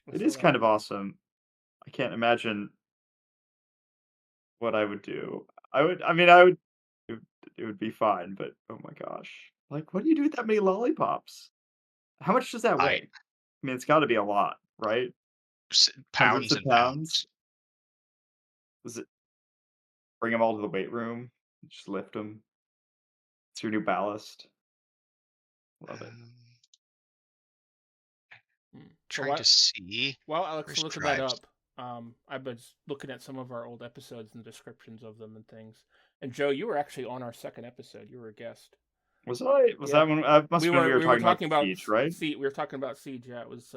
I It saw is that. kind of awesome. I can't imagine what I would do. I mean, it would be fine, but oh my gosh. Like, what do you do with that many lollipops? How much does that I weigh? I mean, it's got to be a lot, right? Hundreds pounds of and pounds. pounds. Does it bring them all to the weight room? Just lift them. It's your new ballast. Love it. So Trying to see. while Alex Where's looking that drives? up, I've been looking at some of our old episodes and descriptions of them and things. And Joe, you were actually on our second episode. You were a guest. Was I? Was Yeah. that when? Must have been when we were talking about Siege, right? We were talking about Siege. Yeah, it was.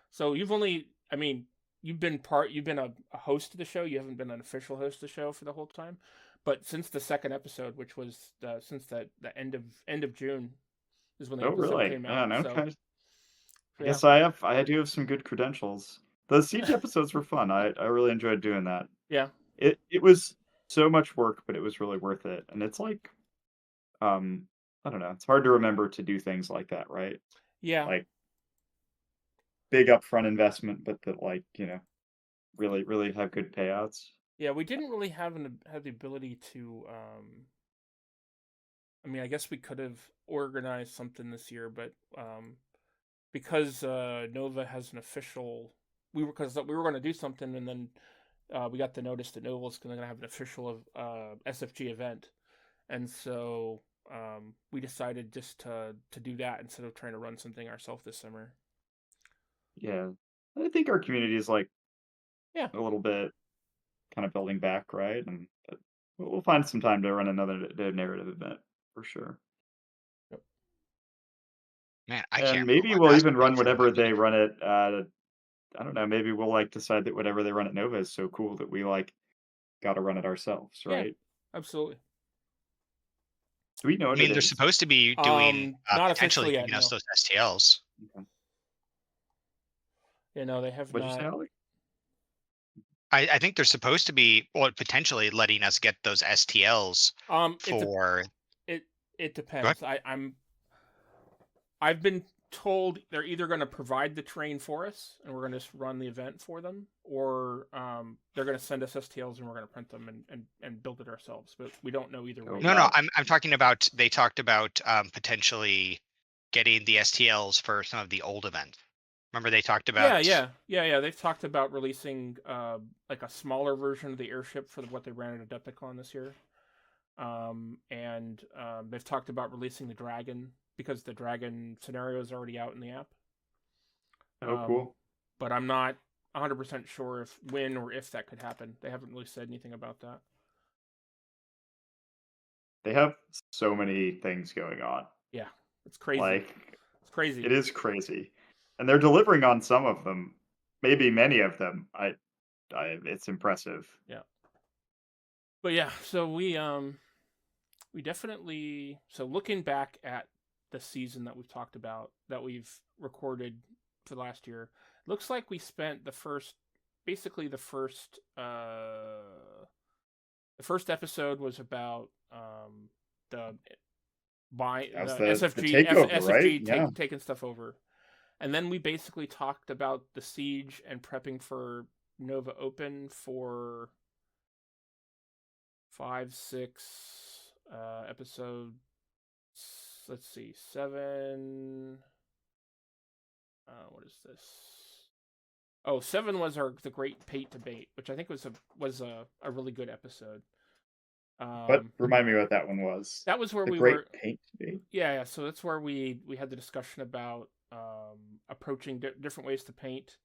So you've only. I mean, you've been a host of the show. You haven't been an official host of the show for the whole time. But since the second episode, which was since the end of June, is when the Oh, episode really? came Yeah, out. no, So okay. I yeah, guess I do have some good credentials. Those Siege episodes were fun. I really enjoyed doing that. yeah, It was so much work, but it was really worth it. And it's like, I don't know. It's hard to remember to do things like that, right? yeah. Like big upfront investment, but that like, really, really have good payouts. Yeah, we didn't really have the ability to. I mean, I guess we could have organized something this year, but because Nova has an official, we were going to do something, and then we got the notice that Nova was going to have an official SFG event, and so we decided just to do that instead of trying to run something ourselves this summer. Yeah. I think our community is like Yeah. a little bit kind of building back, right? And we'll find some time to run another narrative event for sure. Yep. Man, I And can't maybe roll my we'll best even run weight for whatever one they meter. run at. I don't know. Maybe we'll like decide that whatever they run at Nova is so cool that we like got to run it ourselves, Yeah, right? absolutely. Do we know I what mean, it they're is? supposed to be doing Not potentially officially yet. giving us No. those STLs. Okay. Yeah, no, they have What'd you say, not. Alec? I think they're supposed to be, well, potentially letting us get those STLs for. It depends. I've been told they're either going to provide the terrain for us and we're going to just run the event for them, or they're going to send us STLs and we're going to print them and build it ourselves. But we don't know either way. No, wow. I'm talking about, they talked about potentially getting the STLs for some of the old events. Remember they talked about. Yeah. They've talked about releasing like a smaller version of the airship for what they ran at Adepticon this year. And they've talked about releasing the Dragon because the Dragon scenario is already out in the app. Oh, cool. But I'm not 100% sure when or if that could happen. They haven't really said anything about that. They have so many things going on. Yeah, it's crazy. It's crazy. It is crazy, and they're delivering on some of them, maybe many of them. It's impressive. Yeah. But yeah, so we definitely, so looking back at the season that we've talked about, that we've recorded for last year, looks like we spent the first episode was about the SFG takeover, right? Yeah. taking stuff over, and then we basically talked about the siege and prepping for Nova Open for 5, 6 episodes. Let's see, 7. What is this? Oh, 7 was the Great Paint Debate, which I think was a really good episode. But remind me what that one was. That was where the we Great were. Paint Debate. Yeah. So that's where we had the discussion about approaching different ways to paint.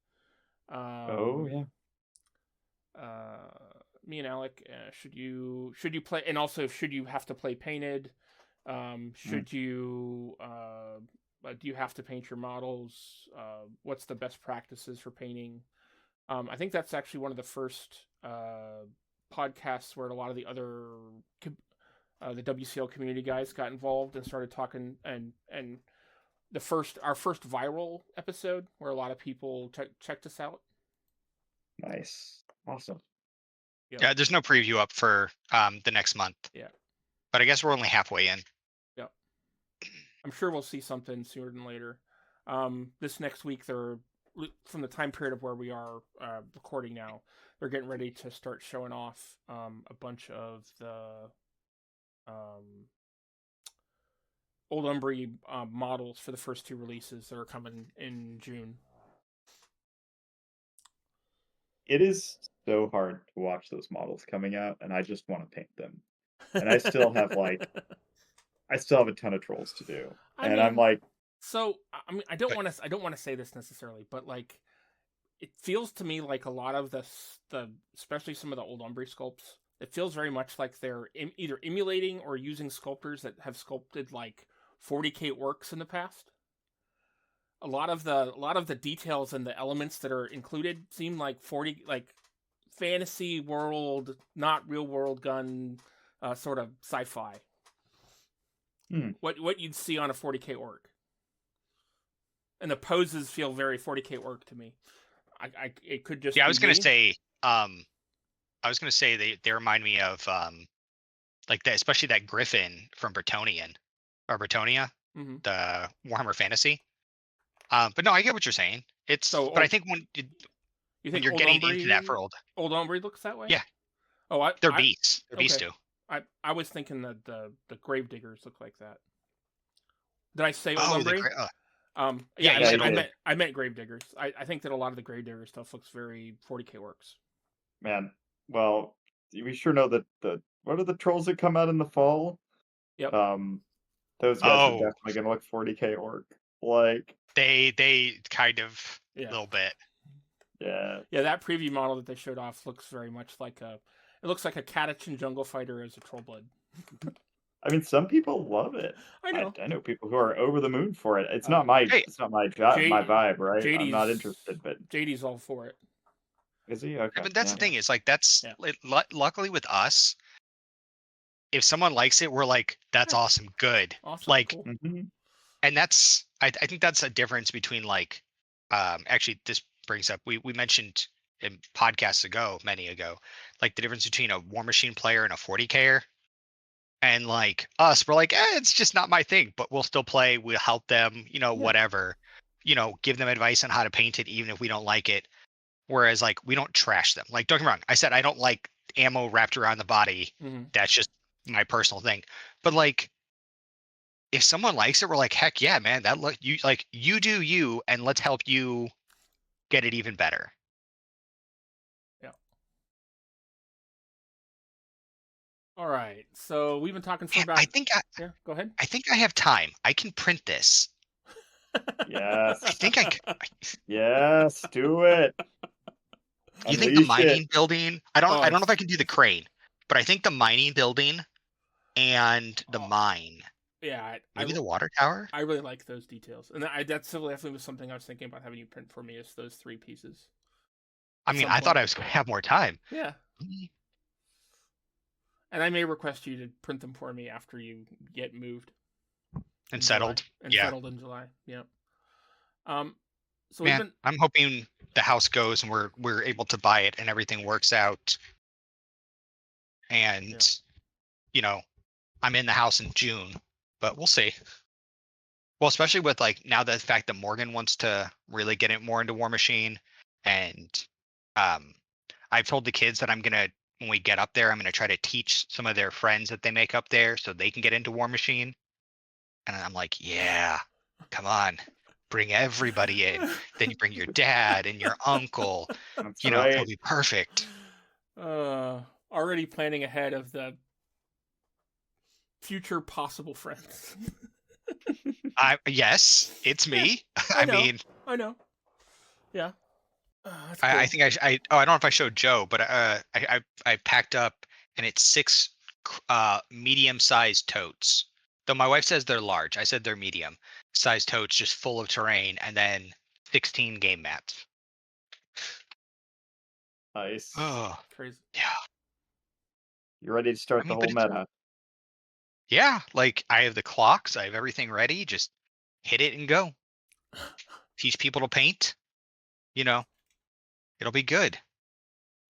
Oh yeah. Me and Alec, should you play, and also should you have to play painted? Should you do you have to paint your models? What's the best practices for painting? I think that's actually one of the first podcasts where a lot of the other the WCL community guys got involved and started talking, and our first viral episode where a lot of people checked us out. Nice, awesome. Yeah, there's no preview up for the next month. Yeah, but I guess we're only halfway in. Yeah, I'm sure we'll see something sooner than later. This next week, they're from the time period of where we are recording now. They're getting ready to start showing off a bunch of the Old Umbry models for the first 2 releases that are coming in June. It is so hard to watch those models coming out, and I just want to paint them. And I still have a ton of trolls to do. I'm like, so I mean, I don't want to say this necessarily, but like, it feels to me like a lot of the especially some of the Old Umbry sculpts, it feels very much like they're either emulating or using sculptors that have sculpted like 40K works in the past. A lot of the details and the elements that are included seem like fantasy world, not real world gun, sort of sci-fi. What you'd see on a 40K orc, and the poses feel very 40K orc to me. It could just I was gonna say they remind me of like that, especially that Griffin from Bretonnia, the Warhammer Fantasy. But no, I get what you're saying. But I think when you're getting into that world, Old Umbry looks that way. Yeah. They're beasts. They're beasts too. I was thinking that the Gravediggers look like that. Did I say Old Umbry? I meant Gravediggers. I think that a lot of the Gravedigger stuff looks very 40K works. Man, well, we sure know that what are the trolls that come out in the fall? Yep. Those guys are definitely gonna look 40K orc. Like they kind of a little bit. Yeah. Yeah, that preview model that they showed off looks very much like it looks like a Catachan jungle fighter as a Trollblood. I mean, some people love it. I know. I know people who are over the moon for it. It's not my my vibe, right? I'm not interested, but JD's all for it. Is he? Okay. But that's the thing. It's like luckily with us, if someone likes it, we're like, that's awesome, good. Awesome, like, cool. And that's I think that's a difference between like, actually this brings up we mentioned in podcasts many ago, like the difference between a Warmachine player and a 40Ker. And like us, we're like, it's just not my thing, but we'll still play. We'll help them, whatever, give them advice on how to paint it, even if we don't like it. Whereas like, we don't trash them. Like, don't get me wrong. I said, I don't like ammo wrapped around the body. That's just my personal thing. But like, if someone likes it, we're like, heck yeah, man, you do you, and let's help you get it even better. All right, so we've been talking for about. Yeah, go ahead. I think I have time. I can print this. Yes. I think I. Yes, do it. You think the mining building? I don't know if I can do the crane, but I think the mining building and the mine. Yeah, maybe the water tower. I really like those details, and that's definitely was something I was thinking about having you print for me. Is those 3 pieces? I mean, I thought I was going to have more time. Yeah. And I may request you to print them for me after you get moved and settled. Settled in July. Yep. So man, I'm hoping the house goes and we're able to buy it and everything works out. And I'm in the house in June, but we'll see. Well, especially with like now the fact that Morgan wants to really get it more into Warmachine, and I've told the kids that when we get up there, I'm going to try to teach some of their friends that they make up there so they can get into Warmachine. And I'm like, yeah, come on, bring everybody in. Then you bring your dad and your uncle. It'll be perfect. Already planning ahead of the future possible friends. Yes, it's me. I know. Yeah. Cool. I think I don't know if I showed Joe, but I packed up, and it's 6 medium-sized totes. Though my wife says they're large, I said they're medium-sized totes, just full of terrain, and then 16 game mats. Nice. Oh, crazy. Yeah. You're ready to start the whole meta. Yeah, like I have the clocks, I have everything ready. Just hit it and go. Teach people to paint. It'll be good.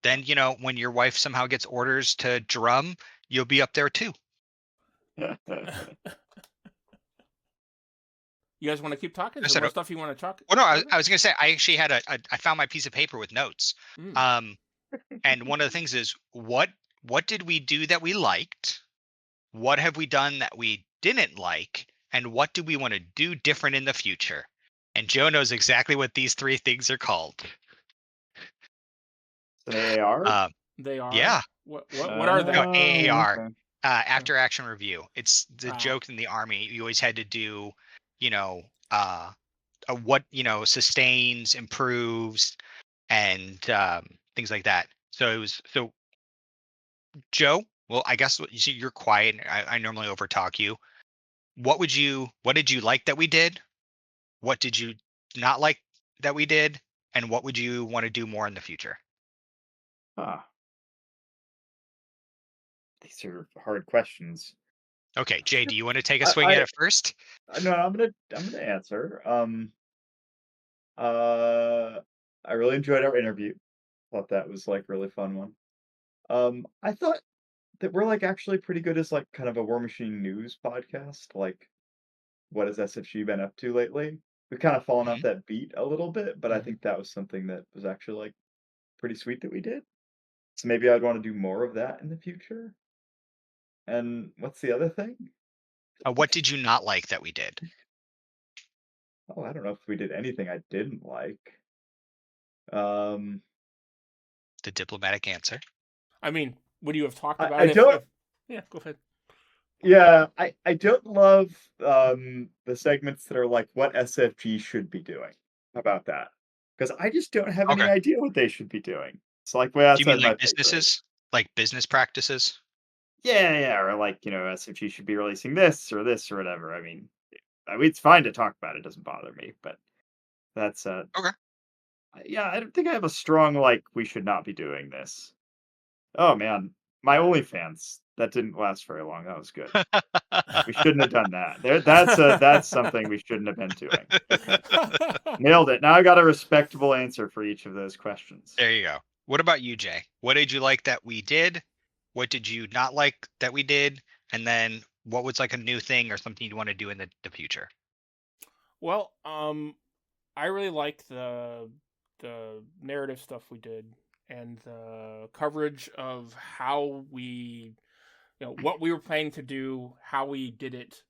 Then, when your wife somehow gets orders to drum, you'll be up there too. You guys want to keep talking? I Is said, there more stuff you want to talk? well, no, I was gonna say I actually had I found my piece of paper with notes. Mm. And one of the things is what did we do that we liked? What have we done that we didn't like? And what do we want to do different in the future? And Joe knows exactly what these 3 things are called. An AAR? They are. Yeah. What are they? No, AAR. Okay. After action review. It's the Ah. joke in the Army. You always had to do, what sustains, improves, and things like that. So Joe. Well, I guess you see, you're quiet. I normally overtalk you. What did you like that we did? What did you not like that we did? And what would you want to do more in the future? These are hard questions. Okay, Jay, do you want to take a swing at it first? No, I'm gonna answer. I really enjoyed our interview. Thought that was like really fun one. I thought that we're like actually pretty good as like kind of a Warmachine news podcast. Like, what has SFG been up to lately? We've kind of fallen off that beat a little bit, but I think that was something that was actually like pretty sweet that we did. So maybe I'd want to do more of that in the future. And what's the other thing? What did you not like that we did? Oh, I don't know if we did anything I didn't like. The diplomatic answer. I mean, would you have talked about I it? don't. Yeah, go ahead. Yeah, I don't love the segments that are like what SFG should be doing. How about that? Because I just don't have any idea what they should be doing. It's like way Do you outside mean my like pay grade. businesses? Like business practices? Yeah, or like SFG should be releasing this or whatever. I mean, it's fine to talk about. It doesn't bother me, but that's Okay. yeah. I don't think I have a strong like we should not be doing this. Oh man, my OnlyFans that didn't last very long. That was good. We shouldn't have done that. That's something we shouldn't have been doing. Nailed it. Now I got a respectable answer for each of those questions. There you go. What about you, Jay? What did you like that we did? What did you not like that we did? And then what was like a new thing or something you want to do in the future? Well, I really liked the narrative stuff we did and the coverage of how we, what we were planning to do, how we did it,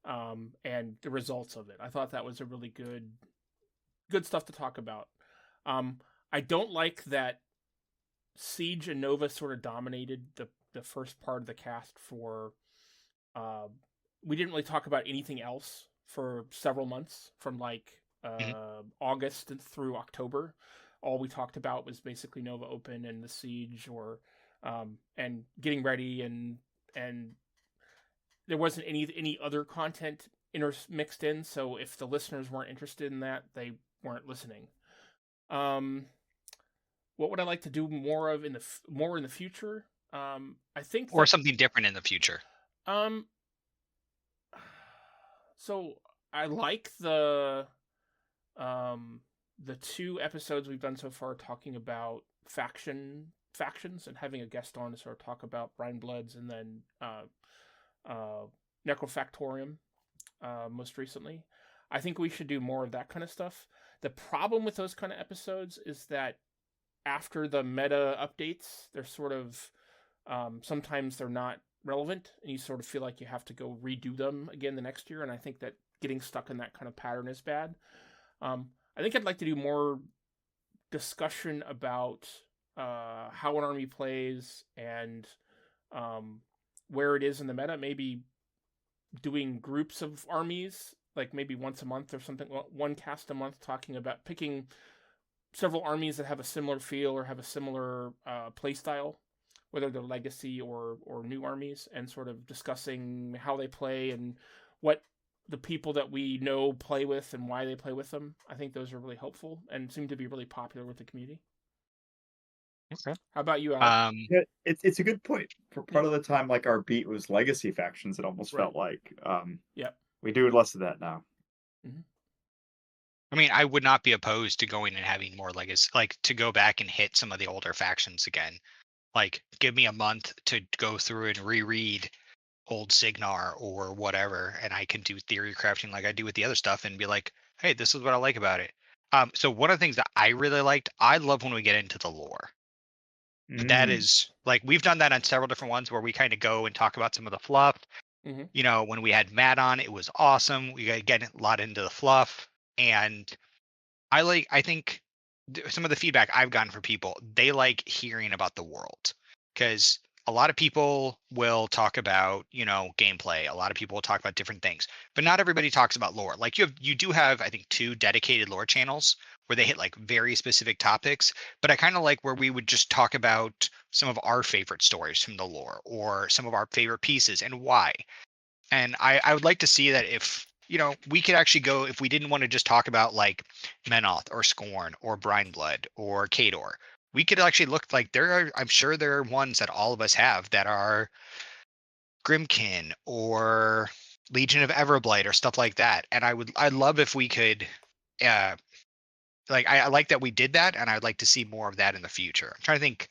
and the results of it. I thought that was a really good stuff to talk about. I don't like that Siege and Nova sort of dominated the first part of the cast for. We didn't really talk about anything else for several months, from like August through October. All we talked about was basically Nova Open and the Siege, or and getting ready, and there wasn't any other content mixed in. So if the listeners weren't interested in that, they weren't listening. What would I like to do more of in the future? I think or something different in the future. So I like the 2 episodes we've done so far talking about factions and having a guest on to sort of talk about Brine Bloods, and then Necrofactorium most recently. I think we should do more of that kind of stuff. The problem with those kind of episodes is that after the meta updates, they're sort of sometimes they're not relevant, and you sort of feel like you have to go redo them again the next year, and I think that getting stuck in that kind of pattern is bad. I think I'd like to do more discussion about how an army plays and where it is in the meta, maybe doing groups of armies, like maybe once a month or something, one cast a month, talking about picking several armies that have a similar feel or have a similar play style, whether they're legacy or new armies, and sort of discussing how they play and what the people that we know play with and why they play with them. I think those are really helpful and seem to be really popular with the community. Okay. How about you, Alec? Yeah, it's a good point. For part of the time, like our beat was legacy factions. It almost felt like we do less of that now. Mm-hmm. I mean, I would not be opposed to going and having more legacy, like to go back and hit some of the older factions again. Like, give me a month to go through and reread old Signar or whatever, and I can do theory crafting like I do with the other stuff and be like, hey, this is what I like about it. So one of the things that I really liked, I love when we get into the lore. That is like, we've done that on several different ones where we kind of go and talk about some of the fluff. Mhm. You know, when we had Matt on, it was awesome. We got get a lot into the fluff, and I think some of the feedback I've gotten from people, they like hearing about the world, because a lot of people will talk about, you know, gameplay. A lot of people will talk about different things, but not everybody talks about lore. Like you do have, I think, 2 dedicated lore channels where they hit like very specific topics. But I kind of like where we would just talk about some of our favorite stories from the lore or some of our favorite pieces and why. And I would like to see that if, you know, we could actually go, if we didn't want to just talk about like Menoth or Scorn or Brineblood or Kador, we could actually look like I'm sure there are ones that all of us have that are Grimkin or Legion of Everblight or stuff like that. And I'd love if we could, uh, like, I like that we did that, and I'd like to see more of that in the future. I'm trying to think,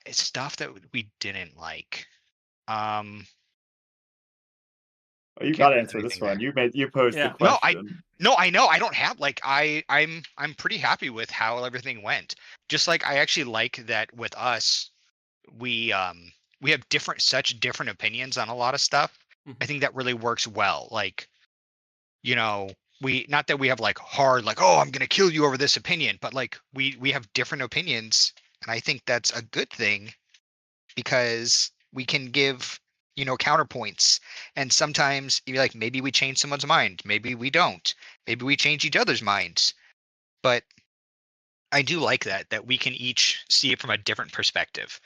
it's stuff that we didn't like. Oh, you Can't got to think of answer this anything one. there. You posed the Yeah. question. No, I know. I don't have like I'm pretty happy with how everything went. Just like I actually like that with us, we have such different opinions on a lot of stuff. I Mhm. think that really works well. Like, you know, we not that we have like hard like, oh, I'm gonna kill you over this opinion, but like we have different opinions, and I think that's a good thing because we can give, you know, counterpoints. And sometimes you're like, maybe we change someone's mind, maybe we don't, maybe we change each other's minds. But I do like that we can each see it from a different perspective.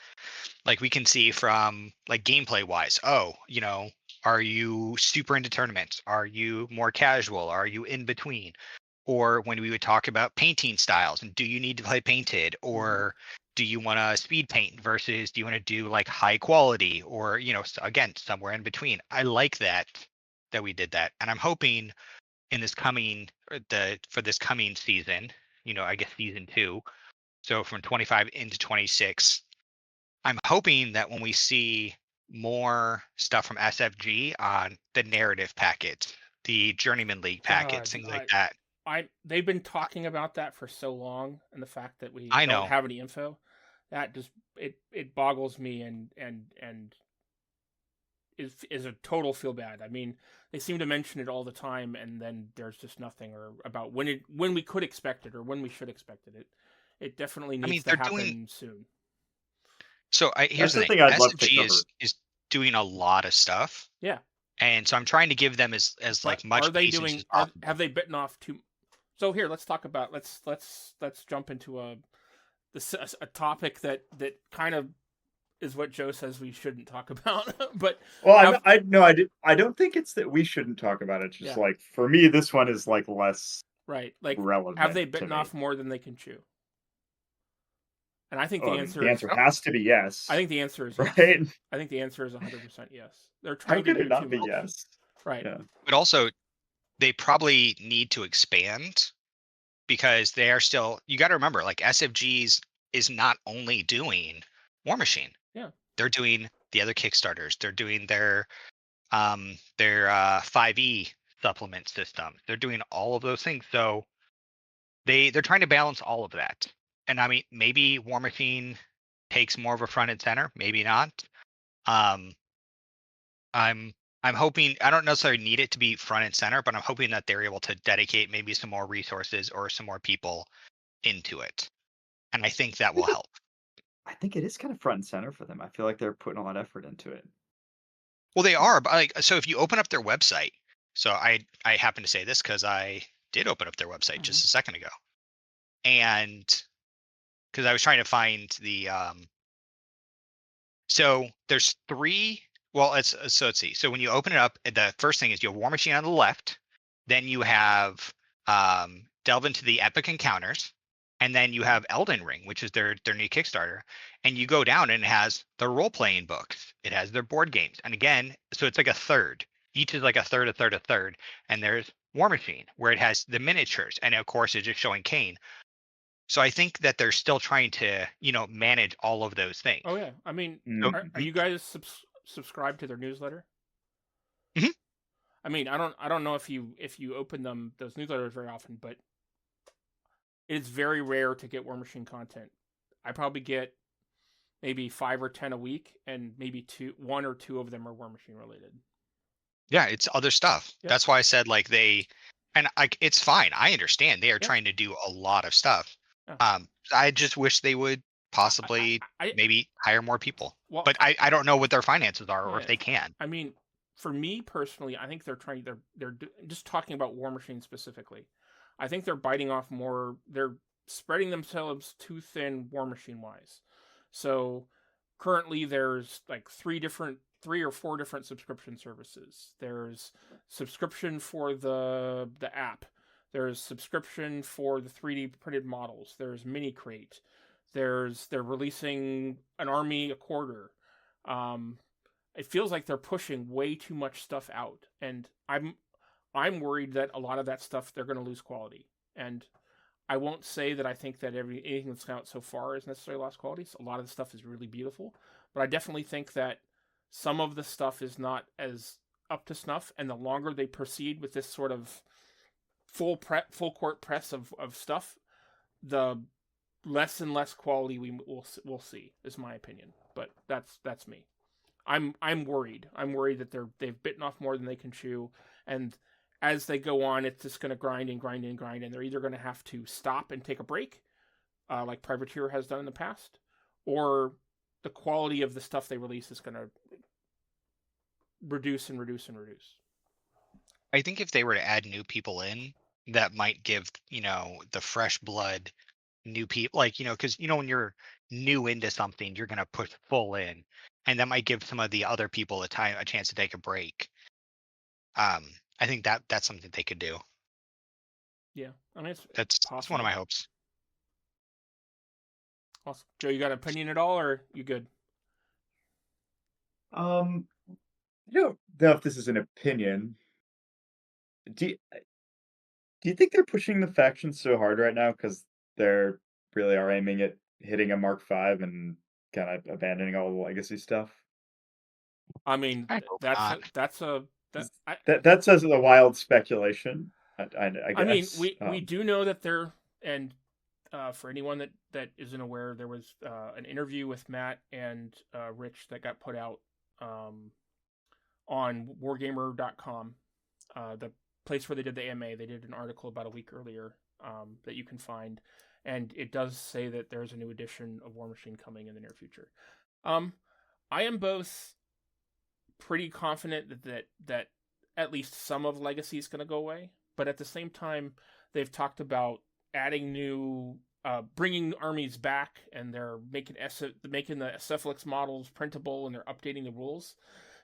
Like we can see from like gameplay wise, oh, you know, are you super into tournaments, are you more casual, are you in between? Or when we would talk about painting styles and do you need to play painted, or do you want to speed paint versus do you want to do like high quality, or, you know, again, somewhere in between. I like that we did that, and I'm hoping in this coming for this coming season, you know, I guess season 2, so from 25 into 26, I'm hoping that when we see more stuff from SFG on the narrative packets, the Journeyman League packets, God, things like that. they've been talking about that for so long, and the fact that we I don't know. have any info, that just it boggles me and is a total feel bad. I mean, they seem to mention it all the time, and then there's just nothing or about when we could expect it or when we should expect it. It definitely I mean, needs to they're doing happen soon. so. Here's That's the the thing: thing I'd love to SFG cover. is doing a lot of stuff, Yeah, and so I'm trying to give them as but like much are they patience doing? as possible. Have they bitten off too? So here, let's talk about let's jump into a topic that kind of is what Joe says we shouldn't talk about. But Well, have I don't think it's that we shouldn't talk about it. It's just yeah, like for me, this one is like less right. Like, have relevant they to bitten me. off more than they can chew? And I think Oh, the I mean, answer the is answer has to be yes, I think the answer is yes. right? I think the answer is 100% yes. They're How trying to could it do too not be much. yes? Right. Yeah. But also, they probably need to expand because they are still. You got to remember, like SFGs is not only doing Warmachine. Yeah. They're doing the other Kickstarters. They're doing their 5e supplement system. They're doing all of those things. So they're trying to balance all of that. And I mean, maybe Warmachine takes more of a front and center, maybe not. Um, I'm I'm hoping I don't necessarily need it to be front and center, but I'm hoping that they're able to dedicate maybe some more resources or some more people into it. And I think that will help. I think it is kind of front and center for them. I feel like they're putting a lot of effort into it. Well, they are, but like so if you open up their website, so I happen to say this because I did open up their website just a second ago. And because I was trying to find the so there's 3. Well, let's see. So when you open it up, the first thing is you have Warmachine on the left, then you have delve into the epic encounters, and then you have Elden Ring, which is their new Kickstarter. And you go down and it has their role playing books, it has their board games, and again, so it's like a third. Each is like a third, a third, a third, and there's Warmachine where it has the miniatures, and of course it's just showing Kane. So I think that they're still trying to, you know, manage all of those things. Oh yeah. I mean, So are you guys subscribe to their newsletter? Mhm. I mean, I don't know if you open those newsletters very often, but it's very rare to get Warmachine content. I probably get maybe 5 or 10 a week, and maybe 1 or 2 of them are Warmachine related. Yeah, it's other stuff. Yep. That's why I said like it's fine. I understand they are Yep. trying to do a lot of stuff. Yeah. I just wish they would possibly maybe hire more people. Well, But I don't know what their finances are or if yeah. they can. I mean, for me personally, I think they're just talking about Warmachine specifically. I think they're biting off more. They're spreading themselves too thin Warmachine wise. So currently, there's like 3 or 4 different subscription services. There's subscription for the app. There's subscription for the 3D printed models. There's Mini Crate. They're releasing an army a quarter. It feels like they're pushing way too much stuff out, and I'm worried that a lot of that stuff they're going to lose quality. And I won't say that I think that anything that's come out so far is necessarily lost quality. So a lot of the stuff is really beautiful, but I definitely think that some of the stuff is not as up to snuff. And the longer they proceed with this sort of full court press of stuff, the less and less quality we'll see, is my opinion. But that's me. I'm worried. I'm worried that they've bitten off more than they can chew, and as they go on, it's just going to grind and grind and grind, and they're either going to have to stop and take a break, like Privateer has done in the past, or the quality of the stuff they release is going to reduce and reduce and reduce. I think if they were to add new people in, that might give, the fresh blood, new people, like, because, when you're new into something, you're going to push full in. And that might give some of the other people a chance to take a break. I think that's something they could do. Yeah, I mean, That's one of my hopes. Awesome. Joe, you got an opinion at all, or you good? I don't know if this is an opinion. Do you think they're pushing the factions so hard right now because they're really are aiming at hitting a Mark V and kind of abandoning all the legacy stuff? I mean, I hope that's not. That says a wild speculation. I guess. I mean, we do know that they're, and for anyone that isn't aware, there was an interview with Matt and Rich that got put out on wargamer.com, the place where they did the AMA. They did an article about a week earlier that you can find, and it does say that there's a new edition of Warmachine coming in the near future. I am both pretty confident that at least some of Legacy is going to go away, but at the same time, they've talked about adding new, bringing armies back, and they're making the Cephalix models printable, and they're updating the rules.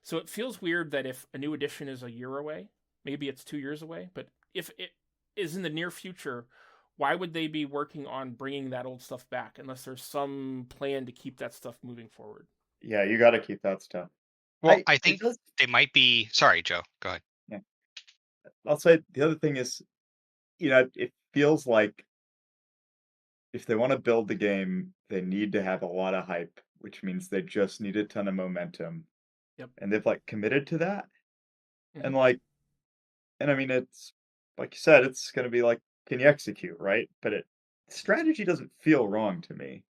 So it feels weird that if a new edition is a year away, maybe it's 2 years away, but if it is in the near future, why would they be working on bringing that old stuff back unless there's some plan to keep that stuff moving forward? Yeah, you got to keep that stuff. Well, I think they might be. Sorry, Joe. Go ahead. Yeah. I'll say the other thing is, it feels like if they want to build the game, they need to have a lot of hype, which means they just need a ton of momentum. Yep. And they've committed to that. Mm-hmm. And I mean, it's like you said, it's going to be like, can you execute, right? But strategy doesn't feel wrong to me.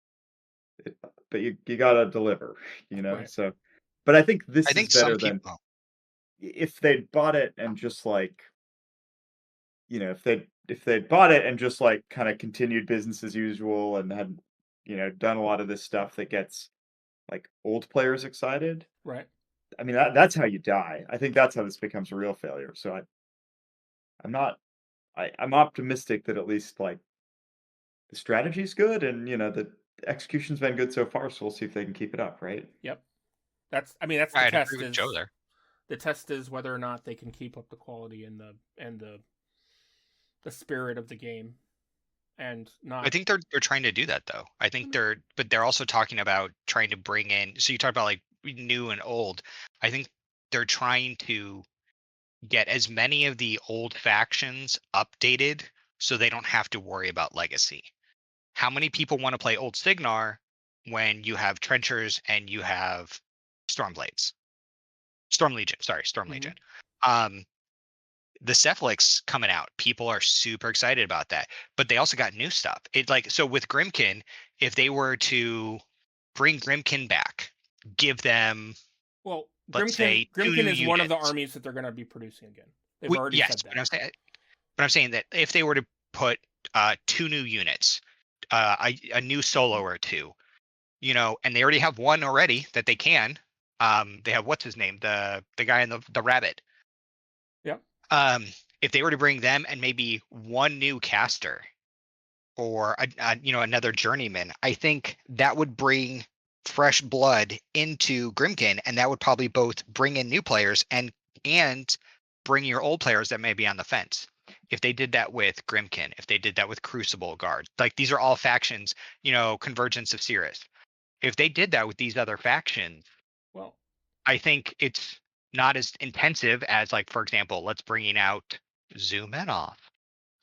But you got to deliver, Right. So, but I think this I think is better some than people, if they'd bought it and just if they'd bought it and just kind of continued business as usual and had done a lot of this stuff that gets old players excited. Right. I mean, that's how you die. I think that's how this becomes a real failure. So I'm optimistic that at least the strategy's good and the execution's been good so far. So we'll see if they can keep it up, right? Yep. That's the test. Agree with Joe there. The test is whether or not they can keep up the quality and the spirit of the game, and not. I think they're trying to do that though. I think they're also talking about trying to bring in. So you talk about new and old. I think they're trying to get as many of the old factions updated so they don't have to worry about legacy. How many people want to play old Signar when you have trenchers and you have Stormblades? Storm Legion. Sorry, Storm Mhm. Legion. The Cephalix coming out, people are super excited about that. But they also got new stuff. So with Grimkin, if they were to bring Grimkin back, give them, Well, let's say, two Grimkin new is one of the units. armies that they're going to be producing again. They've already Yes, said but that. I'm saying that if they were to put two new units, a new solo or two, and they already have one already that they can. They have what's his name, the guy in the rabbit. Yep. If they were to bring them and maybe one new caster or another journeyman, I think that would bring fresh blood into Grimkin, and that would probably both bring in new players and bring your old players that may be on the fence. If they did that with Grimkin, if they did that with Crucible Guard, like these are all factions, Convergence of Cirrus. If they did that with these other factions, Well, I think it's not as intensive as, like, for example, let's bringing out Zoom In off.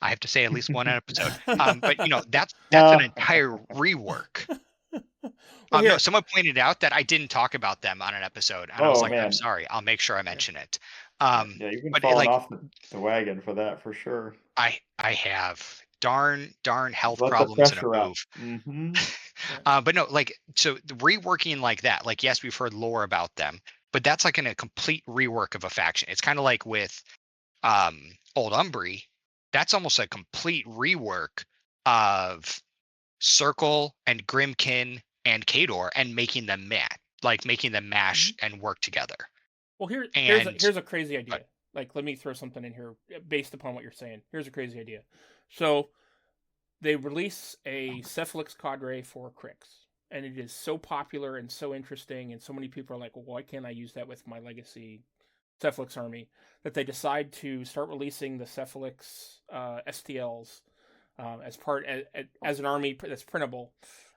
I have to say at least one episode. But that's an entire rework. well, No, here, someone pointed out that I didn't talk about them on an episode, and I was Oh like, I'm man, sorry, I'll make sure I mention it. yeah, you've been But falling off the wagon for that for sure. I have darn health Let the problems in a pressure up. move. Yeah. But no, so the reworking like that, like, yes, we've heard lore about them, but that's like in a complete rework of a faction. It's kind of like with Old Umbry. That's almost a complete rework of Circle and Grimkin and Kador and making them mash and work together. Well, And here's a crazy idea. Like, let me throw something in here based upon what you're saying. Here's a crazy idea. So they release a Cephalix cadre for Crix, and it is so popular and so interesting, and so many people are like, well, why can't I use that with my legacy Cephalix army? That they decide to start releasing the Cephalix STLs as an army that's printable,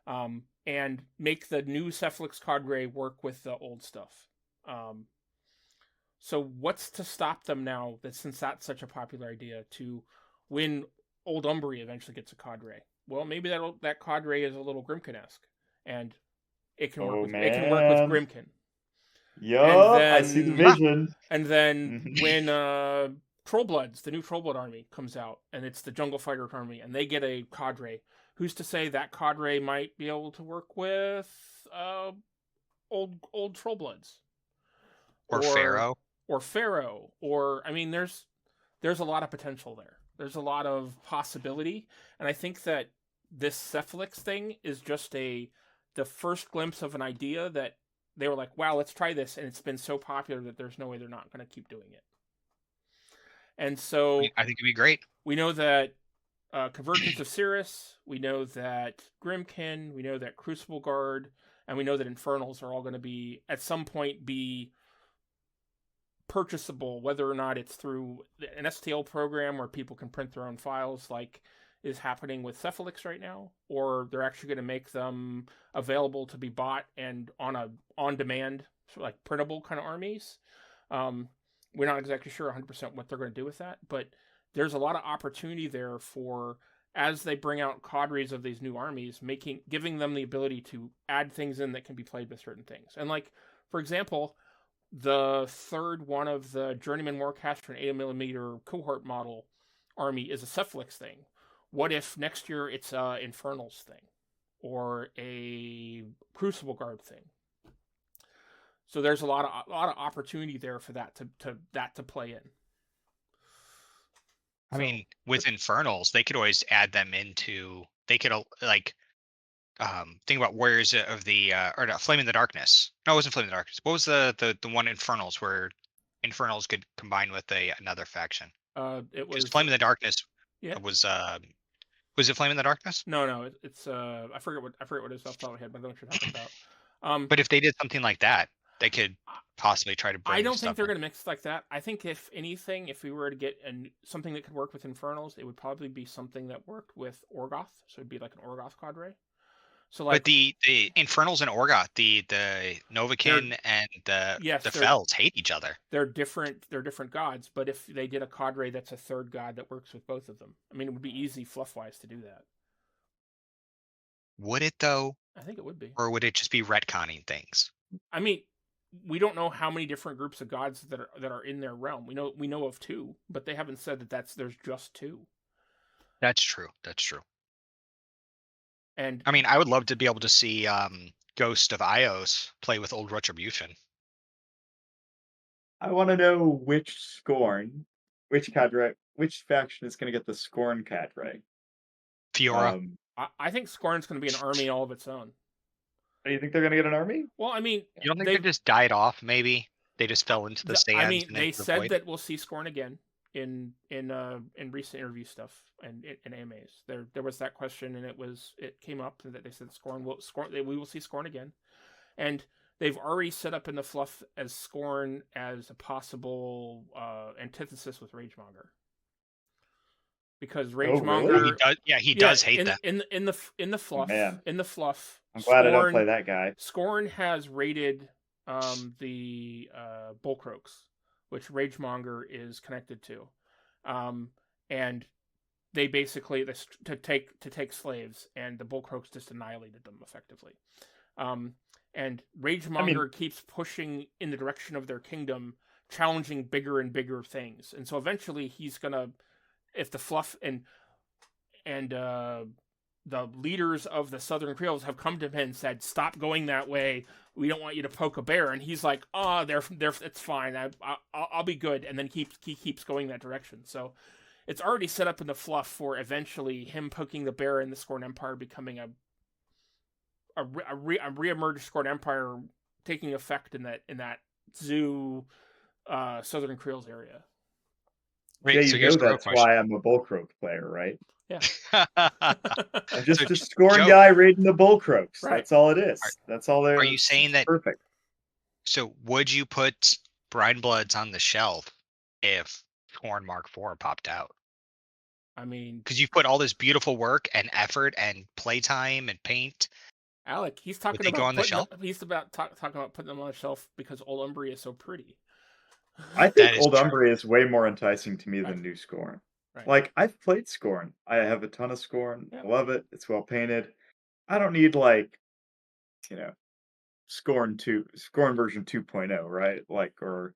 and make the new Cephalix cadre work with the old stuff. So what's to stop them now, that since that's such a popular idea, to when Old Umbry eventually gets a cadre? Well, maybe that cadre is a little Grimkin-esque, and it can work Oh with man, Grimkin. yup, I see the vision. And then Mhm. when Trollbloods, the new Trollblood army comes out, and it's the Jungle Fighter army, and they get a cadre, who's to say that cadre might be able to work with old Trollbloods? or Pharaoh. Or Pharaoh, or I mean, there's a lot of potential there. There's a lot of possibility, and I think that this Cephalix thing is just the first glimpse of an idea that they were like, wow, let's try this, and it's been so popular that there's no way they're not going to keep doing it. And so I think it'd be great. we know that Convergence of Cirrus, we know that Grimkin, we know that Crucible Guard, and we know that Infernals are all going to be at some point be purchasable, whether or not it's through an STL program where people can print their own files, like is happening with Cephalix right now, or they're actually going to make them available to be bought and on demand, like printable kind of armies. We're not exactly sure 100% what they're going to do with that, but there's a lot of opportunity there for, as they bring out cadres of these new armies, giving them the ability to add things in that can be played with certain things. And like, for example, the third one of the Journeyman Warcaster and 80mm cohort model army is a Cephalix thing. What if next year it's a Infernals thing, or a Crucible Guard thing? So there's a lot of opportunity there for that to play in. I mean, with Infernals, they could always add them into. They could think about Warriors of the or no, Flame in the Darkness. No, it wasn't Flame in the Darkness. What was the one Infernals where Infernals could combine with another faction? It was Flame in the Darkness. Yeah. Was it Flame in the Darkness? No, it's I forget what it is off the top of my head, but I know what you're talking about. But if they did something like that, they could possibly try to bring. I don't think they're going to mix like that. I think if anything, if we were to get something that could work with Infernals, it would probably be something that worked with Orgoth. So it'd be like an Orgoth cadre. So like, but the Infernals and Orgoth, the Novakin and the Fells hate each other. They're different gods, but if they did a cadre that's a third god that works with both of them, I mean, it would be easy fluff-wise to do that. Would it though? I think it would be. Or would it just be retconning things? I mean, we don't know how many different groups of gods that are in their realm. We know of 2, but they haven't said that there's just 2. That's true. And I mean, I would love to be able to see Ghost of Ios play with Old Retribution. I want to know which cadre, which faction is going to get the Scorn cadre. Fiora. I think Scorn's going to be an army all of its own. Do you think they're going to get an army? Well, I mean, you don't think they just died off? Maybe they just fell into the sands. I mean, they said that we'll see Scorn again in recent interview stuff and in AMAs. There was that question, and it came up that they said we will see Scorn again, and they've already set up in the fluff as Scorn as a possible antithesis with Ragemonger. Because Ragemonger, he does hate that. In the fluff, Man. in the fluff. I'm glad I don't play that guy. Scorn has raided the Bullcroaks, which Ragemonger is connected to, and they basically to take slaves, and the Bullcroaks just annihilated them effectively. And Ragemonger keeps pushing in the direction of their kingdom, challenging bigger and bigger things, and so eventually he's gonna. If the fluff and the leaders of the Southern Creoles have come to him and said, "Stop going that way. We don't want you to poke a bear," and he's like, "Oh, it's fine. I'll be good." And then he keeps going that direction. So it's already set up in the fluff for eventually him poking the bear in the Scorn Empire becoming a reemerged Scorn Empire taking effect in that zoo Southern Creoles area. Wait, so that's why I'm a Bullcroak player, right? Yeah. I'm just a Scorn guy raiding the Bullcroaks. Right. That's all it is. That's all there. Are you saying that? Perfect. So would you put Brine Bloods on the shelf if Scorn Mark IV popped out? I mean, because you've put all this beautiful work and effort and playtime and paint. Alec, he's talking about on the shelf. He's about talking about putting them on the shelf because Old Umbria is so pretty. I think Old Umbria is way more enticing to me than New Scorn. Right. Like, I've played Scorn. I have a ton of Scorn. Yeah. I love it. It's well painted. I don't need, like, Scorn version 2.0, right? Like, or,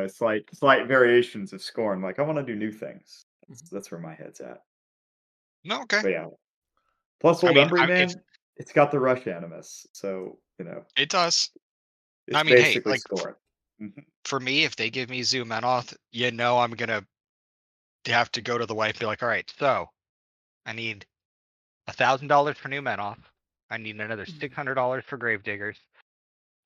slight variations of Scorn. Like, I want to do new things. That's where my head's at. No, okay. But yeah. Plus, Old Umbria, man, it's got the Rush Animus. So, It does. It's basically like, Scorn. For me, if they give me Zoo Menoth, I'm going to have to go to the wife and be like, all right, so I need $1,000 for new Menoth. I need another $600 for Gravediggers.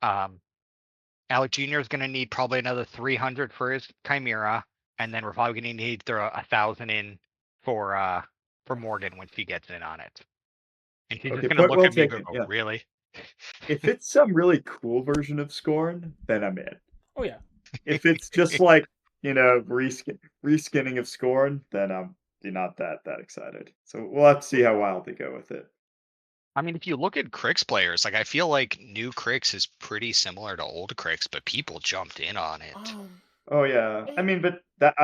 Alec Jr. is going to need probably another $300 for his Chimera, and then we're probably going to need to throw $1,000 in for Morgan when she gets in on it. And she's just going to look at me and go, really? If it's some really cool version of Scorn, then I'm in. Oh, yeah. If it's just like, reskinning of Scorn, then I'm not that excited. So we'll have to see how wild they go with it. I mean, if you look at Crix players, like I feel like new Crix is pretty similar to old Crix, but people jumped in on it. Oh yeah. I mean, but that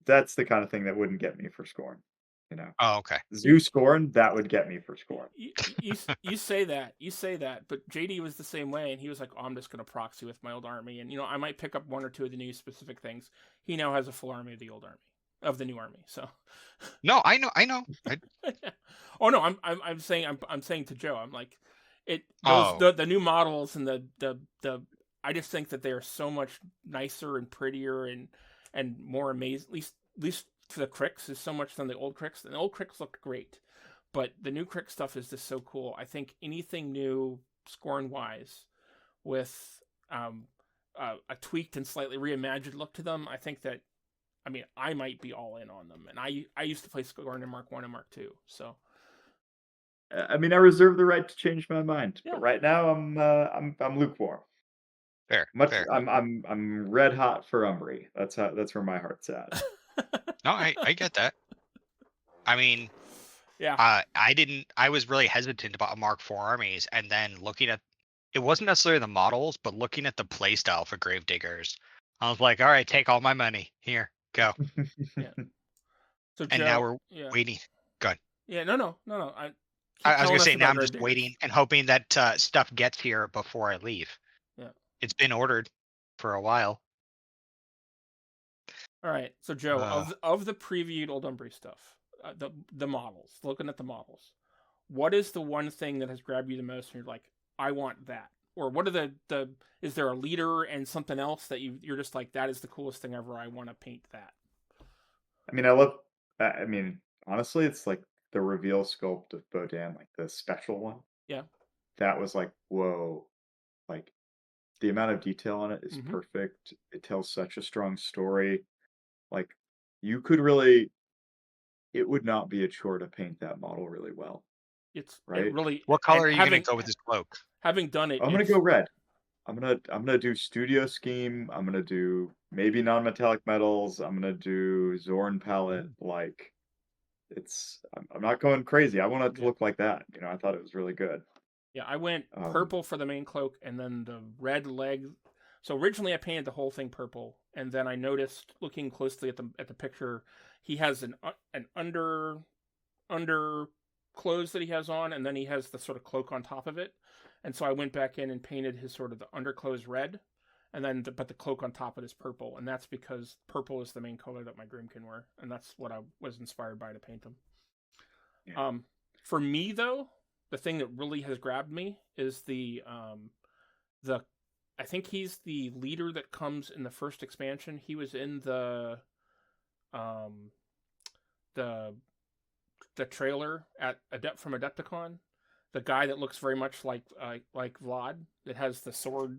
that's the kind of thing that wouldn't get me for Scorn. Oh, okay. Zoo Scorn, that would get me for Scorn. You say that, but JD was the same way, and he was like, "Oh, I'm just going to proxy with my old army, and I might pick up one or two of the new specific things." He now has a full army of the new army. So, no, I know. Oh no, I'm saying to Joe, I'm like, the new models and the I just think that they are so much nicer and prettier and more amazing. At least. For the Crix is so much than the old Crix. And the old Crix looked great, but the new Crix stuff is just so cool. I think anything new, Scorn-wise, with a tweaked and slightly reimagined look to them, I think that, I might be all in on them. And I used to play Scorn in Mark 1 and Mark 2, so. I reserve the right to change my mind, but right now I'm lukewarm. Fair. I'm red hot for Umbri. That's where my heart's at. No, I get that. Yeah. I was really hesitant about Mark IV armies, and then looking at, it wasn't necessarily the models, but looking at the playstyle for Gravediggers, I was like, all right, take all my money. Here, go. Yeah. So and Joe, now we're waiting. Good. Yeah, no. I was going to say, now I'm just waiting and hoping that stuff gets here before I leave. Yeah. It's been ordered for a while. All right, so Joe, of the previewed Old Umbry stuff, the models, looking at the models, what is the one thing that has grabbed you the most, and you're like, I want that? Or what are the is there a leader and something else that you're just like, that is the coolest thing ever, I want to paint that? I mean, honestly, it's like the reveal sculpt of Bodan, like the special one. Yeah. That was like, whoa. Like, the amount of detail on it is perfect. It tells such a strong story. Like, you could really, it would not be a chore to paint that model really well. It's right. It really. What color are you going to go with this cloak? Having done it, I'm gonna go red. I'm gonna do studio scheme. I'm gonna do maybe non-metallic metals. I'm gonna do Zorn palette. Like, I'm not going crazy. I want it to look like that. I thought it was really good. Yeah, I went purple for the main cloak, and then the red leg. So originally I painted the whole thing purple, and then I noticed, looking closely at the picture, he has an under clothes that he has on, and then he has the sort of cloak on top of it. And so I went back in and painted his sort of the underclothes red, and then but the cloak on top of it is purple, and that's because purple is the main color that my Grim can wear, and that's what I was inspired by to paint them. Yeah. For me though, the thing that really has grabbed me is the I think he's the leader that comes in the first expansion. He was in the trailer from Adepticon. The guy that looks very much like Vlad, that has the sword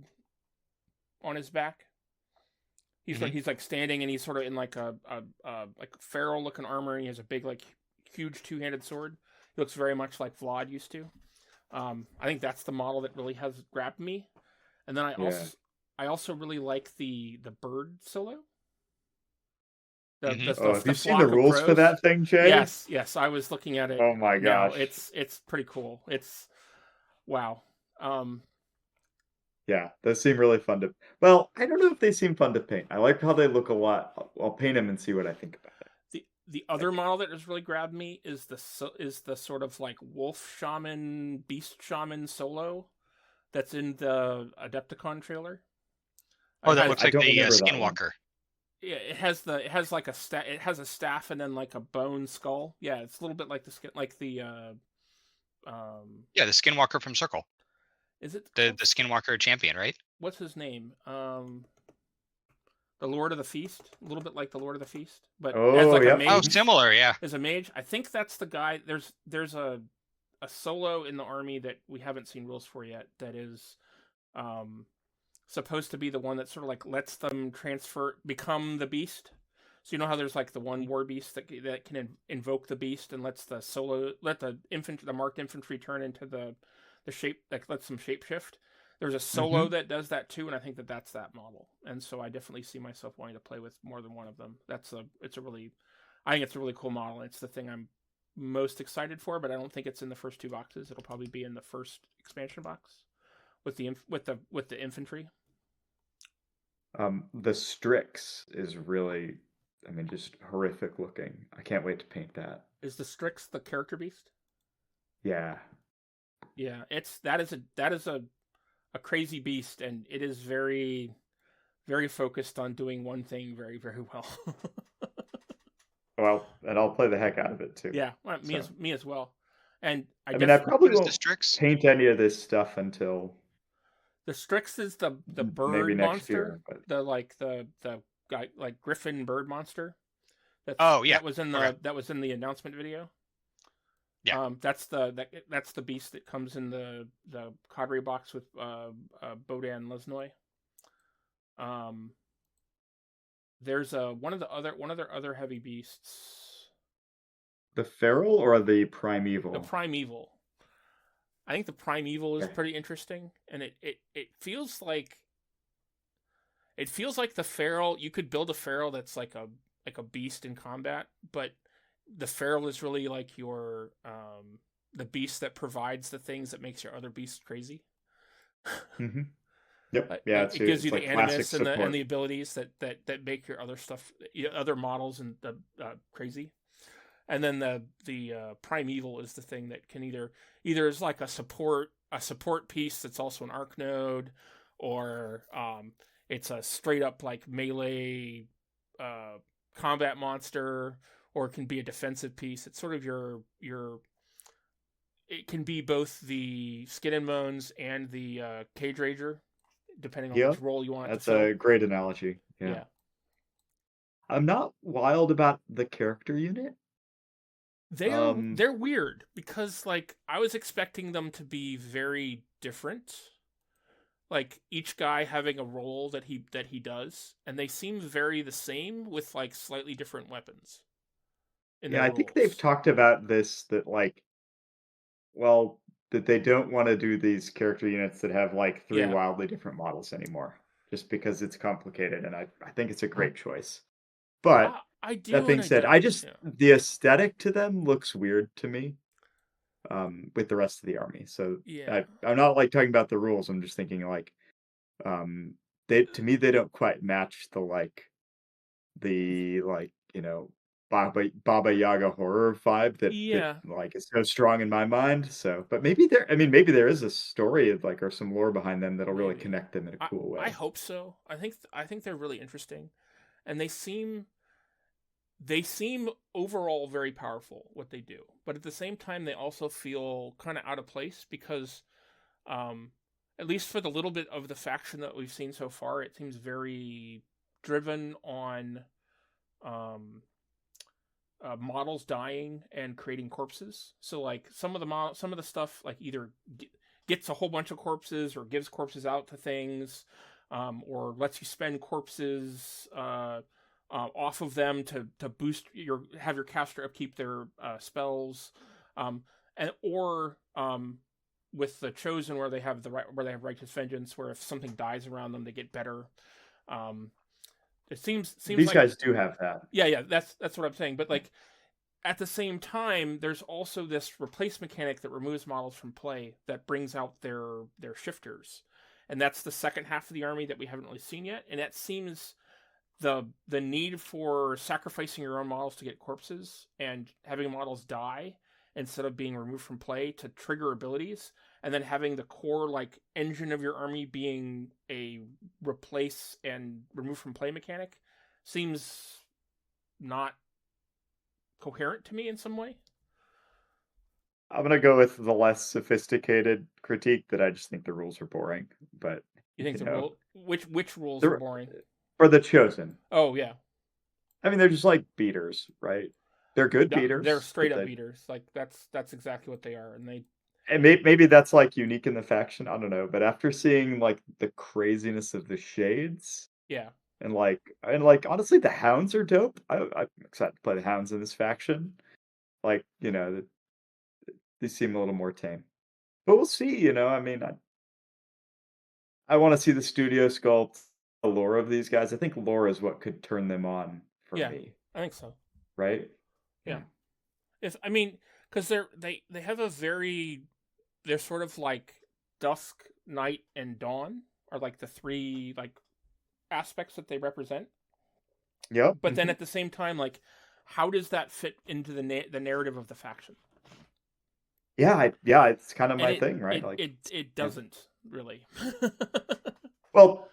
on his back. He's like standing, and he's sort of in like a feral looking armor, and he has a big, like, huge two-handed sword. He looks very much like Vlad used to. I think that's the model that really has grabbed me. And then I also really like the bird solo. Have you seen the rules for that thing, Jay? Yes, I was looking at it. Oh my gosh, it's pretty cool. It's wow. Yeah, those seem really fun to. Well, I don't know if they seem fun to paint. I like how they look a lot. I'll paint them and see what I think about it. The other model that has really grabbed me is the sort of like wolf shaman, beast shaman solo that's in the Adepticon trailer. Oh, that looks like the Skinwalker. Yeah, it has a staff and then like a bone skull. Yeah, it's a little bit like the Skinwalker from Circle. Is it the Skinwalker champion, right? What's his name? The Lord of the Feast, a little bit like the Lord of the Feast, but as like a mage. Oh, similar, yeah. As a mage, I think that's the guy. There's a solo in the army that we haven't seen rules for yet. That is, supposed to be the one that sort of like lets them become the beast. So you know how there's like the one war beast that can invoke the beast and let the marked infantry turn into the shape, that lets them shapeshift. There's a solo that does that too, and I think that's that model. And so I definitely see myself wanting to play with more than one of them. I think it's a really cool model. It's the thing I'm most excited for, but I don't think it's in the first two boxes. It'll probably be in the first expansion box with the infantry. The Strix is really, just horrific looking. I can't wait to paint that. Is the Strix the character beast? Yeah. Yeah, that is a crazy beast, and it is very, very focused on doing one thing very, very well. Well, and I'll play the heck out of it too. Yeah, me as well. And I probably won't paint any of this stuff until the Strix is the bird maybe monster, next year, but... the guy, like Griffin bird monster. That was in the announcement video. Yeah. That's the beast that comes in the cadre box with Bodan Lesnoy. There's one of their other heavy beasts. The feral or the primeval? The primeval. I think the primeval is pretty interesting, and it feels like the feral. You could build a feral that's like a beast in combat, but the feral is really like your the beast that provides the things that makes your other beasts crazy. Mm-hmm. Yep. Yeah, it gives you the animus and the abilities that make your other stuff, other models and the crazy. And then the primeval is the thing that can either is like a support piece that's also an arc node, or it's a straight up like melee combat monster, or it can be a defensive piece. It's sort of your it can be both the skin and bones and the cage rager, depending on Yeah, which role you want it to that's fill. a great analogy. Yeah. Yeah. I'm not wild about the character unit. They're weird because like I was expecting them to be very different. Like each guy having a role that he does, and they seem very the same with like slightly different weapons in Yeah, their I think they've roles. talked about this that like, well, that they don't want to do these character units that have like three Yeah. wildly different models anymore, just because it's complicated, and I think it's a great choice. But I that do being and I said, don't. Yeah. the aesthetic to them looks weird to me, with the rest of the army. So Yeah. I'm not like talking about the rules. I'm just thinking like, they to me they don't quite match the like Baba Yaga horror vibe that Yeah. like is so strong in my mind. So, but maybe there, I mean, maybe there is a story of like or some lore behind them that'll really Maybe. connect them in a cool I way. hope so. I think they're really interesting, and they seem overall very powerful what they do, but at the same time they also feel kind of out of place because at least for the little bit of the faction that we've seen so far, it seems very driven on um, models dying and creating corpses. So like some of the stuff like either gets a whole bunch of corpses or gives corpses out to things, or lets you spend corpses off of them to boost have your caster upkeep their spells, and or with the chosen where they have righteous vengeance, where if something dies around them, they get better. It seems These like guys do have that. yeah, that's what I'm saying. But like at the same time, there's also this replace mechanic that removes models from play that brings out their shifters, and that's the second half of the army that we haven't really seen yet. And that seems the need for sacrificing your own models to get corpses and having models die instead of being removed from play to trigger abilities, and then having the core like engine of your army being a replace and remove from play mechanic seems not coherent to me in some way. I'm gonna go with the less sophisticated critique that I just think the rules are boring. But You think which rules are the boring? for the chosen, Oh yeah, I mean they're just like beaters, right? They're good beaters. they're straight but up beaters. Like that's exactly what they are, and they and maybe that's like unique in the faction. I don't know, but after seeing like the craziness of the shades yeah. and like honestly, the hounds are dope. I'm excited to play the hounds in this faction. Like they seem a little more tame, but we'll see. I mean, I want to see the studio sculpt the lore of these guys. I think lore is what could turn them on for Yeah, me, I think so. right? Yeah. If I mean, because they have a they're sort of like dusk, night, and dawn are like the three like aspects that they represent. Yep. But then at the same time, like, how does that fit into the narrative of the faction? Yeah, it's kind of And my thing, right? it doesn't really. Well,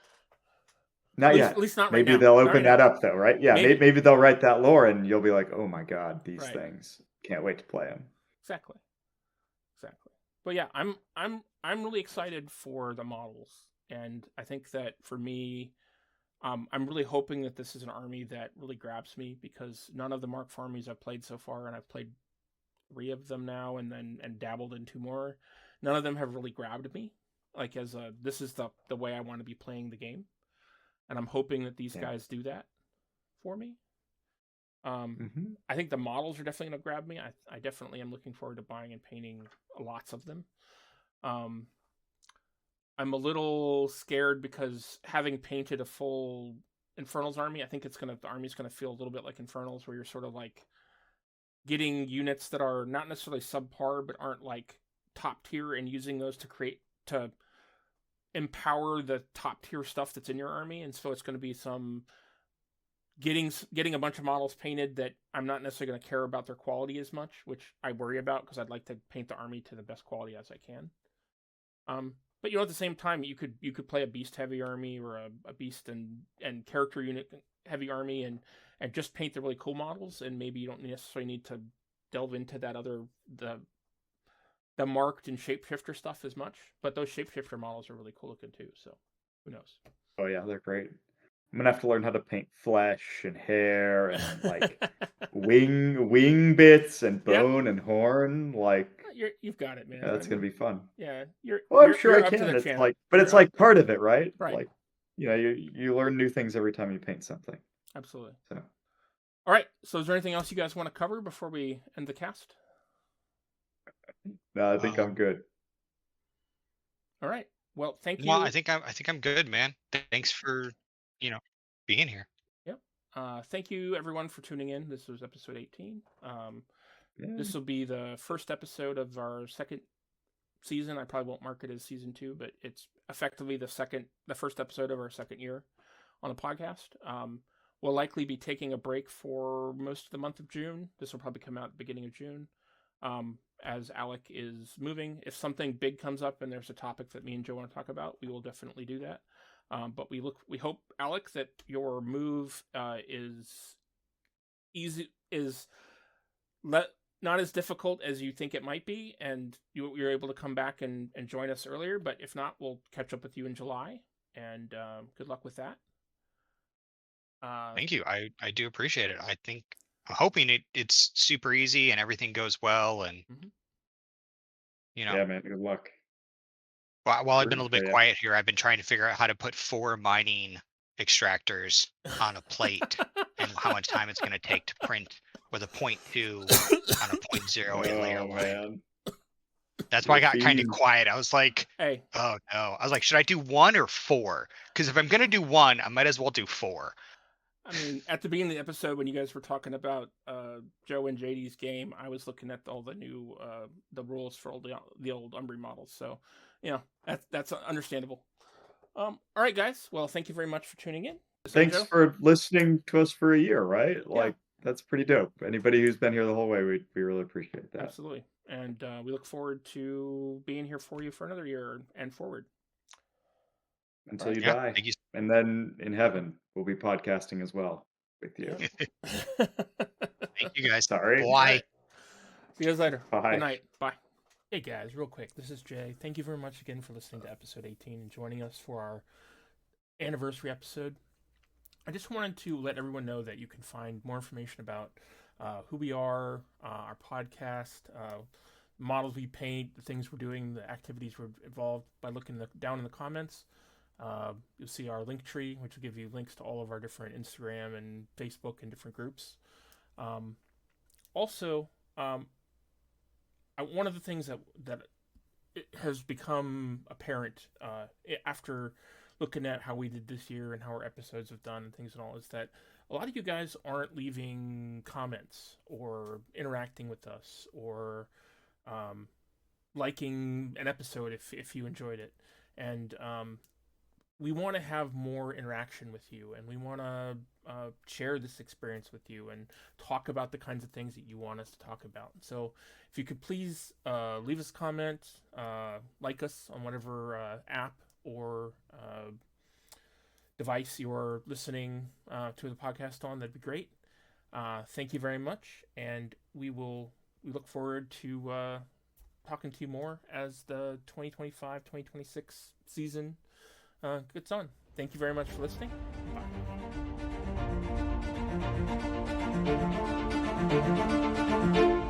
not yet. At least not right Maybe now. they'll Not open right that now. up though, right? Yeah, Maybe. maybe they'll write that lore and you'll be like, "Oh my god, these Right. things. Can't wait to play them." Exactly. But yeah, I'm really excited for the models, and I think that for me, I'm really hoping that this is an army that really grabs me, because none of the Mark IV armies I've played so far, and I've played 3 of them now, and dabbled in 2 more. None of them have really grabbed me. Like this is the way I want to be playing the game, and I'm hoping that these guys do that for me. I think the models are definitely going to grab me. I definitely am looking forward to buying and painting lots of them. I'm a little scared because having painted a full Infernals army, I think the army's gonna feel a little bit like Infernals, where you're sort of like getting units that are not necessarily subpar but aren't like top tier, and using those to empower the top tier stuff that's in your army. And so it's going to be some getting a bunch of models painted that I'm not necessarily going to care about their quality as much, which I worry about because I'd like to paint the army to the best quality as I can. But at the same time, you could play a beast heavy army or a beast and character unit heavy army and just paint the really cool models, and maybe you don't necessarily need to delve into that the marked and shapeshifter stuff as much. But those shapeshifter models are really cool looking too. So who knows? Oh yeah, they're great. I'm gonna have to learn how to paint flesh and hair and like wing bits and bone and horn. Like you've got it, man. Yeah, that's gonna be fun. Yeah, I'm sure I can. It's like, but it's like part of it, right? Right. Like, you learn new things every time you paint something. Absolutely. So, all right. So, is there anything else you guys want to cover before we end the cast? No, I think I'm good. All right. Well, thank you. Well, I think I'm good, man. Thanks for, being here. Yep. Thank you everyone for tuning in. This was episode 18. This will be the first episode of our second season. I probably won't mark it as season 2, but it's effectively the first episode of our second year on the podcast. We'll likely be taking a break for most of the month of June. This will probably come out at the beginning of June. As Alec is moving. If something big comes up and there's a topic that me and Joe want to talk about, we will definitely do that. But we hope, Alec, that your move is not as difficult as you think it might be, and you're able to come back and join us earlier. But if not, we'll catch up with you in July, and good luck with that. Thank you. I do appreciate it. I'm hoping it's super easy and everything goes well, and Yeah, man. Good luck. While I've been a little bit quiet here, I've been trying to figure out how to put 4 mining extractors on a plate and how much time it's going to take to print with a 0.2 on a 0.0 in layer line. Man. That's why I got kind of quiet. I was like, hey. Oh no. I was like, should I do 1 or 4? Because if I'm going to do 1, I might as well do 4. I mean, at the beginning of the episode, when you guys were talking about Joe and JD's game, I was looking at all the new the rules for all the old Umbry models. So, that's understandable. All right, guys. Well, thank you very much for tuning in. Thanks for listening to us for a year, right? Like, that's pretty dope. Anybody who's been here the whole way, we really appreciate that. Absolutely. And we look forward to being here for you for another year and forward. Until you die. Thank you. And then in heaven, we'll be podcasting as well with you. Thank you, guys. Sorry. Bye. Right. See you guys later. Bye. Good night. Bye. Hey, guys, real quick. This is Jay. Thank you very much again for listening to episode 18 and joining us for our anniversary episode. I just wanted to let everyone know that you can find more information about who we are, our podcast, models we paint, the things we're doing, the activities we're involved by looking down in the comments. You'll see our link tree, which will give you links to all of our different Instagram and Facebook and different groups. Also, one of the things that it has become apparent after looking at how we did this year and how our episodes have done and things and all is that a lot of you guys aren't leaving comments or interacting with us or liking an episode if you enjoyed it. And we want to have more interaction with you, and we want to share this experience with you and talk about the kinds of things that you want us to talk about. So if you could please leave us a comment, like us on whatever app or device you're listening to the podcast on, that'd be great. Thank you very much, and we look forward to talking to you more as the 2025-2026 season gets on. Thank you very much for listening. Bye.